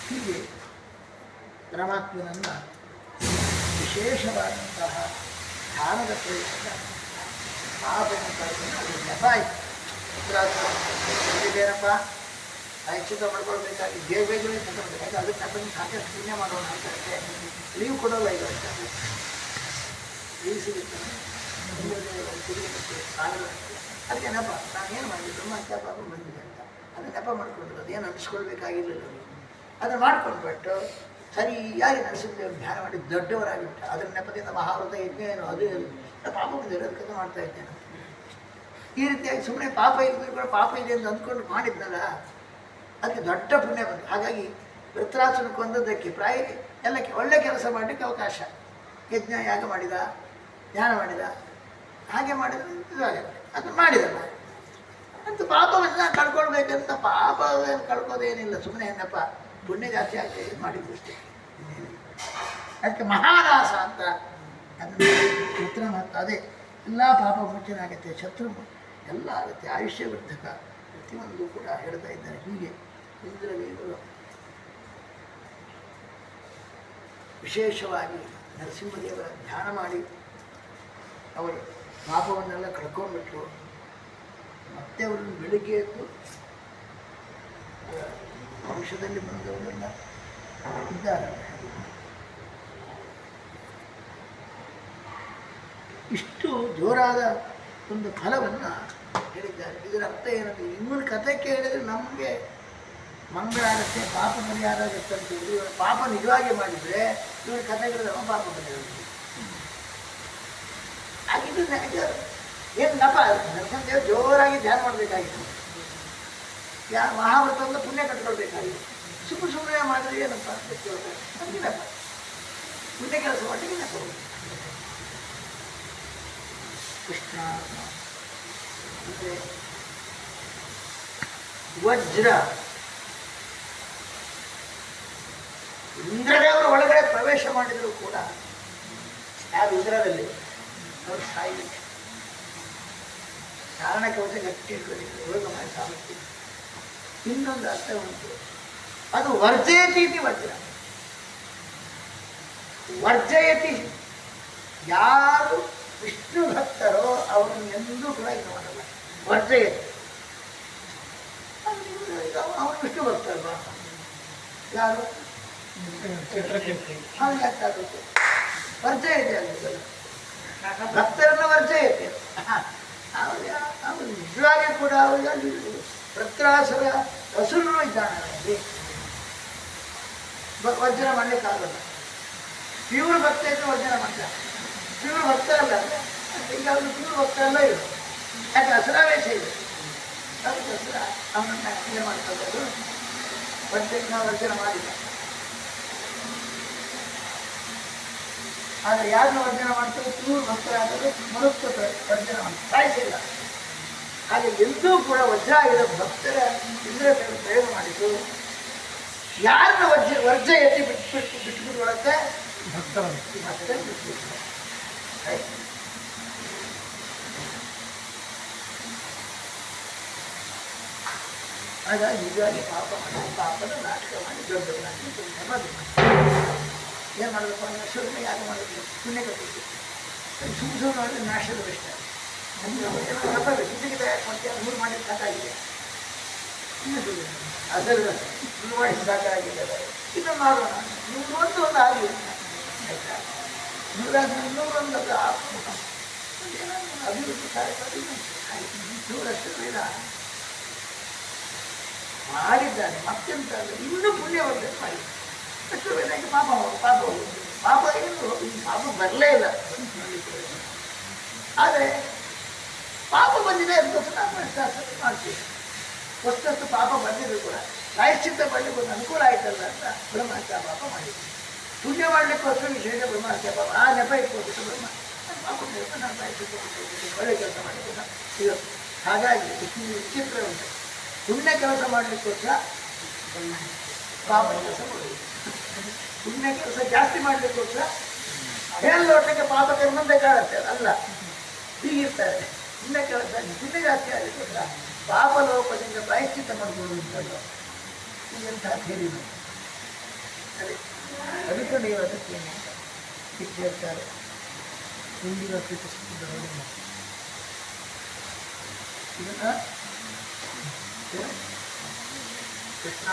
ಹೀಗೆ ಪರಮಾತ್ಮನನ್ನು ವಿಶೇಷವಾದಂತಹ ಧ್ಯಾನದ ಪ್ರಯೋಜನ ಅದು ನೆಪ ಆಯಿತು. ಇದೇನಪ್ಪ ಆಯುಷ್ಯತ ಮಾಡ್ಕೊಳ್ಬೇಕಾಗಿ ಬೇಗ ಬೇಗನೆ ತಗೊಳ್ಬೇಕಾಗಿ ಅದಕ್ಕೆ ಅದನ್ನು ಸಾಕಷ್ಟು ಪುಣ್ಯ ಮಾಡೋಣ ಅಂತ ಲೀವ್ ಕೊಡೋಲ್ಲ. ಈಗ ಲೀವ್ ಸಿಗುತ್ತೆ ಅದಕ್ಕೆ ನೆಪ ನಾನೇನು ಮಾಡಿದೆ ಬ್ರಹ್ಮತ್ಯ ಪಾಪ ಬಂದಿದೆ ಅಂತ ಅದು ನೆಪ ಮಾಡ್ಕೊಂಡ್ರು. ಅದೇನು ಅನಿಸ್ಕೊಳ್ಬೇಕಾಗಿರಲಿಲ್ಲ. ಅದನ್ನು ಮಾಡ್ಕೊಂಡ್ಬಿಟ್ಟು ಸರಿಯಾಗಿ ನರಸಿಂಹದೇವರು ಧ್ಯಾನ ಮಾಡಿ ದೊಡ್ಡವರಾಗಿಬಿಟ್ಟ. ಅದರ ನೆಪದಿಂದ ಮಹಾಭಾರತ ಯಜ್ಞ ಏನು ಅದು ಪಾಪ ಬಂದಿರೋ ಅದಕ್ಕೆ ಮಾಡ್ತಾ ಇದ್ದೇನೆ. ಈ ರೀತಿಯಾಗಿ ಸುಮ್ಮನೆ ಪಾಪ ಇದ್ದರೂ ಕೂಡ ಪಾಪ ಇದೆ ಅಂತ ಅಂದ್ಕೊಂಡು ಮಾಡಿದ್ನಲ್ಲ, ಅದಕ್ಕೆ ದೊಡ್ಡ ಪುಣ್ಯ ಬಂತು. ಹಾಗಾಗಿ ವೃತ್ರಾಸುರನ ಕೊಂದದ್ದಕ್ಕೆ ಪ್ರಾಯ ಎಲ್ಲಕ್ಕೆ ಒಳ್ಳೆ ಕೆಲಸ ಮಾಡಲಿಕ್ಕೆ ಅವಕಾಶ. ಯಜ್ಞ ಯಾಗ ಮಾಡಿದ, ಧ್ಯಾನ ಮಾಡಿದ, ಹಾಗೆ ಮಾಡಿದ ಇದಾಗುತ್ತೆ. ಅದು ಮಾಡಿದಲ್ಲ ಅಂತ ಪಾಪವನ್ನು ಕಳ್ಕೊಳ್ಬೇಕಂತ ಪಾಪ ಕಳ್ಕೋದೇನಿಲ್ಲ. ಸುಮ್ಮನೆ ಏನಪ್ಪ ಪುಣ್ಯ ಜಾಸ್ತಿ ಆಗ್ತದೆ ಮಾಡಿದ್ದು ಅಷ್ಟೇ. ಅದಕ್ಕೆ ಮಹಾರಾಸ ಅಂತ ಅದನ್ನು ಪುತ್ರ ಮತ್ತು ಅದೇ ಎಲ್ಲ ಪಾಪ ಮುಚ್ಚನ ಆಗುತ್ತೆ, ಶತ್ರು ಎಲ್ಲ ಆಗುತ್ತೆ, ಆಯುಷ್ಯ ವೃದ್ಧಕ ಪ್ರತಿಯೊಂದು ಕೂಡ ಹೇಳ್ತಾ ಇದ್ದಾರೆ. ಹೀಗೆ ಇಂದ್ರದೇವರು ವಿಶೇಷವಾಗಿ ನರಸಿಂಹದೇವರ ಧ್ಯಾನ ಮಾಡಿ ಅವರು ಪಾಪವನ್ನೆಲ್ಲ ಕಳ್ಕೊಂಡ್ಬಿಟ್ರು. ಮತ್ತೆ ಅವರನ್ನು ಬೆಳಿಗ್ಗೆ ಎದ್ದು ವಂಶದಲ್ಲಿ ಬಂದವರೆಲ್ಲ ಇದ್ದಾರೆ. ಇಷ್ಟು ಜೋರಾದ ಒಂದು ಫಲವನ್ನು ಹೇಳಿದ್ದಾರೆ. ಇದರ ಅರ್ಥ ಏನಂದರೆ ಇವನ ಕಥೆ ಕೇಳಿದರೆ ನಮಗೆ ಮಂಗಳ ಆಗುತ್ತೆ, ಪಾಪ ಪರಿಹಾರ ಆಗುತ್ತೆ ಅಂತ ಹೇಳಿದ್ರು. ಇವರ ಪಾಪ ನಿಜವಾಗಿ ಮಾಡಿದರೆ ಇವರ ಕಥೆಗಳು ನಮ್ಮ ಪಾಪ ಪರಿಹಾರ ಆಗಿದ್ದು ನನಗೆ ಏನು ನಪ. ನರಸಿಂಹದೇವರು ಜೋರಾಗಿ ಧ್ಯಾನ ಮಾಡಬೇಕಾಗಿತ್ತು. ಮಹಾಭಾರತವನ್ನು ಪುಣ್ಯ ಕಟ್ಕೊಳ್ಬೇಕಾಗಿತ್ತು. ಸುಮ್ಮನೆ ಮಾಡಿದ್ರೆ ಏನಪ್ಪ ನಮಗಿನಪ್ಪ ಪುಣ್ಯ ಕೆಲಸ ಮಾಡಿಗೆ ನಪ್ಪ. ಕೃಷ್ಣ ಅಂದರೆ ವಜ್ರ ಇಂದ್ರದೇವರು ಒಳಗಡೆ ಪ್ರವೇಶ ಮಾಡಿದರೂ ಕೂಡ ಯಾರು ಇಂದ್ರದಲ್ಲಿ ಅವರು ಸಾಯಲಿಲ್ಲ. ಕಾರಣಕ್ಕೆ ಹೊಸ ಗಟ್ಟಿ ಇಟ್ಕೊಂಡಿದ್ರು ಯೋಗ ಮಾಡಿ ಸಾಮರ್ಥ್ಯ. ಇನ್ನೊಂದು ಅರ್ಥ ಉಂಟು, ಅದು ವರ್ಜಯತಿ ವಜ್ರ. ವರ್ಜಯತಿ ಯಾರು ವಿಷ್ಣು ಭಕ್ತರೋ ಅವರನ್ನು ಎಂದೂ ಕೂಡ ಇದು ಮಾಡಲ್ಲ. ವರ್ಜಯತಿ ಅವನು ವಿಷ್ಣು ಭಕ್ತ ಅಲ್ವಾ, ಯಾರು ಅವ್ನು ಯಾಕಾಗುತ್ತೆ ವರ್ಜಯತಿ ಆಗಿದ್ದಲ್ಲ, ಭಕ್ತರನ್ನು ವರ್ಜಯತಿ. ಅವನು ನಿಜವಾಗಿ ಕೂಡ ಅವರಿಗೆ ವೃತ್ರಾಸುರ ಹಸುರು ಇದ್ದಾನೆ, ವರ್ಜನ ಮಾಡಲಿಕ್ಕಾಗಲ್ಲ. ಪ್ಯೂರ್ ಭಕ್ತ ಇದ್ದು ವರ್ಜನ ಮಾಡ್ತಾರೆ, ಪ್ಯೂರ್ ಭಕ್ತ ಅಲ್ಲ. ಈಗ ಅವನು ಪ್ಯೂರ್ ಭಕ್ತ ಅಲ್ಲ ಇರು, ಯಾಕೆ ಹಸುರಾವೇಶ ಇದೆ. ಅದಕ್ಕೆ ಹಸುರ ಅವನನ್ನು ಏನು ಮಾಡ್ಕೊಳ್ಳೋದು, ವರ್ಜನ ಮಾಡಿಲ್ಲ. ಆದರೆ ಯಾರನ್ನ ವರ್ಜನ ಮಾಡ್ತಾರೆ, ಪ್ಯೂರ್ ಭಕ್ತರಾದರೂ ಮನುಷ್ಯ ವರ್ಜನ ಮಾಡ್ತಾರೆ, ಸಾಯಿಸಿಲ್ಲ. ಹಾಗೆ ಎಂದೂ ಕೂಡ ವಜ್ರ ಆಗಿರೋ ಭಕ್ತರ ಇಂದ್ರ ಪ್ರಯೋಗ ಮಾಡಿದ್ದು. ಯಾರನ್ನ ವರ್ಜ ಎತ್ತಿ ಬಿಟ್ಬಿಡುತ್ತೆ, ಭಕ್ತರ ಬಿಟ್ಬಿಟ್ಟು. ಹಾಗಾಗಿ ನಿಜವಾಗಿ ಪಾಪದ ನಾಟಕ ಮಾಡಿ ದೊಡ್ಡವರಾಗಿ ಏನು ಮಾಡಬೇಕು, ನಷ್ಟವನ್ನು ಯಾರು ಮಾಡಬೇಕು, ಪುಣ್ಯ ಕಟ್ಟಬೇಕು. ಸುಮ್ಮನೆ ಮಾಡಿದ್ರೆ ನಾಶದ ಇಷ್ಟ. ಇದಕ್ಕೆ ಯಾಕೆ ಮಾಡ್ತೀಯ, ಮೂರು ಮಾಡಿ ಸಾಕಾಗಿದೆ, ಅದೆಲ್ಲ ಮೂರು ಮಾಡಿ ಸಾಕಾಗಿದೆ, ಇನ್ನು ಮಾಡೋಣ. ನೂರೊಂದು ಆಗಲಿ ಆಯಿತಾ, ನೂರೊಂದು ಅಭಿವೃದ್ಧಿ ಕಾರ್ಯಕ್ರಮ ನೂರಷ್ಟು ಬೇಡ ಮಾಡಿದ್ದಾನೆ. ಮತ್ತೆಂತ ಇನ್ನೂ ಪುಣ್ಯವರ್ಧನೆ ಮಾಡಿ ಅಷ್ಟು ಬೇದಾಗಿ ಪಾಪ ಏನು ಈ ಪಾಪ ಬರಲೇ ಇಲ್ಲ. ಆದರೆ ಪಾಪ ಬಂದಿದೆ ಅದಕ್ಕೋಸ್ಕರ ನಾವು ಪ್ರಾಯಶ್ಚಿತ್ತ ಮಾಡ್ತೀವಿ. ವಸ್ತುಸ್ತು ಪಾಪ ಬಂದಿದ್ರು ಕೂಡ ಪ್ರಾಯಶ್ಚಿತ್ತ ಮಾಡಲಿಕ್ಕೆ ಒಂದು ಅನುಕೂಲ ಆಯ್ತಲ್ಲ ಅಂತ ಬ್ರಹ್ಮಹತ್ಯಾ ಪಾಪ ಮಾಡಿದ್ವಿ. ಪುಣ್ಯ ಮಾಡಲಿಕ್ಕೋಸ್ಕರ ವಿಶೇಷ ಬ್ರಹ್ಮಹತ್ಯಾ ಪಾಪ ಆ ನೆಪ ಇಟ್ಕೋಬೇಕು. ಬ್ರಹ್ಮ ಪಾಪ ನಾನು ಪ್ರಾಯಶ್ಚಿತ್ತ ಒಳ್ಳೆ ಕೆಲಸ ಮಾಡಿದ್ದೆ ಇದು. ಹಾಗಾಗಿ ವಿಚಿತ್ರ ಉಂಟು. ಪುಣ್ಯ ಕೆಲಸ ಮಾಡಲಿಕ್ಕೋಸ್ಕರ ಪಾಪ ಕೆಲಸ ಮಾಡೋದು, ಪುಣ್ಯ ಕೆಲಸ ಜಾಸ್ತಿ ಮಾಡಲಿಕ್ಕೋಸ್ಕರ ಮೇಲ್ನೋಟಕ್ಕೆ ಪಾಪ ಕರ್ಮಂತೆ ಕಾಣುತ್ತೆ, ಅಲ್ಲ ಹೀಗಿರ್ತಾರೆ. ಪುಣ್ಯ ಕೆಲಸ ಪುಣ್ಯ ಜಾಸ್ತಿ ಆಗಲಿಕ್ಕೋಸ್ಕರ ಪಾಪ ಲೋಪದಿಂದ ಪ್ರಾಯಶ್ಚಿತ್ತ ಮಾಡಿಕೊಳ್ಳುವಂಥದ್ದು ಎಂಥ ಥೇರಿ ಅದೇ ಅದಕ್ಕೆ ನೀವು ಅದಕ್ಕೆ ಹೇಳ್ತಾರೆ. ಹಿಂದಿನ ಇದನ್ನ ಕೃಷ್ಣ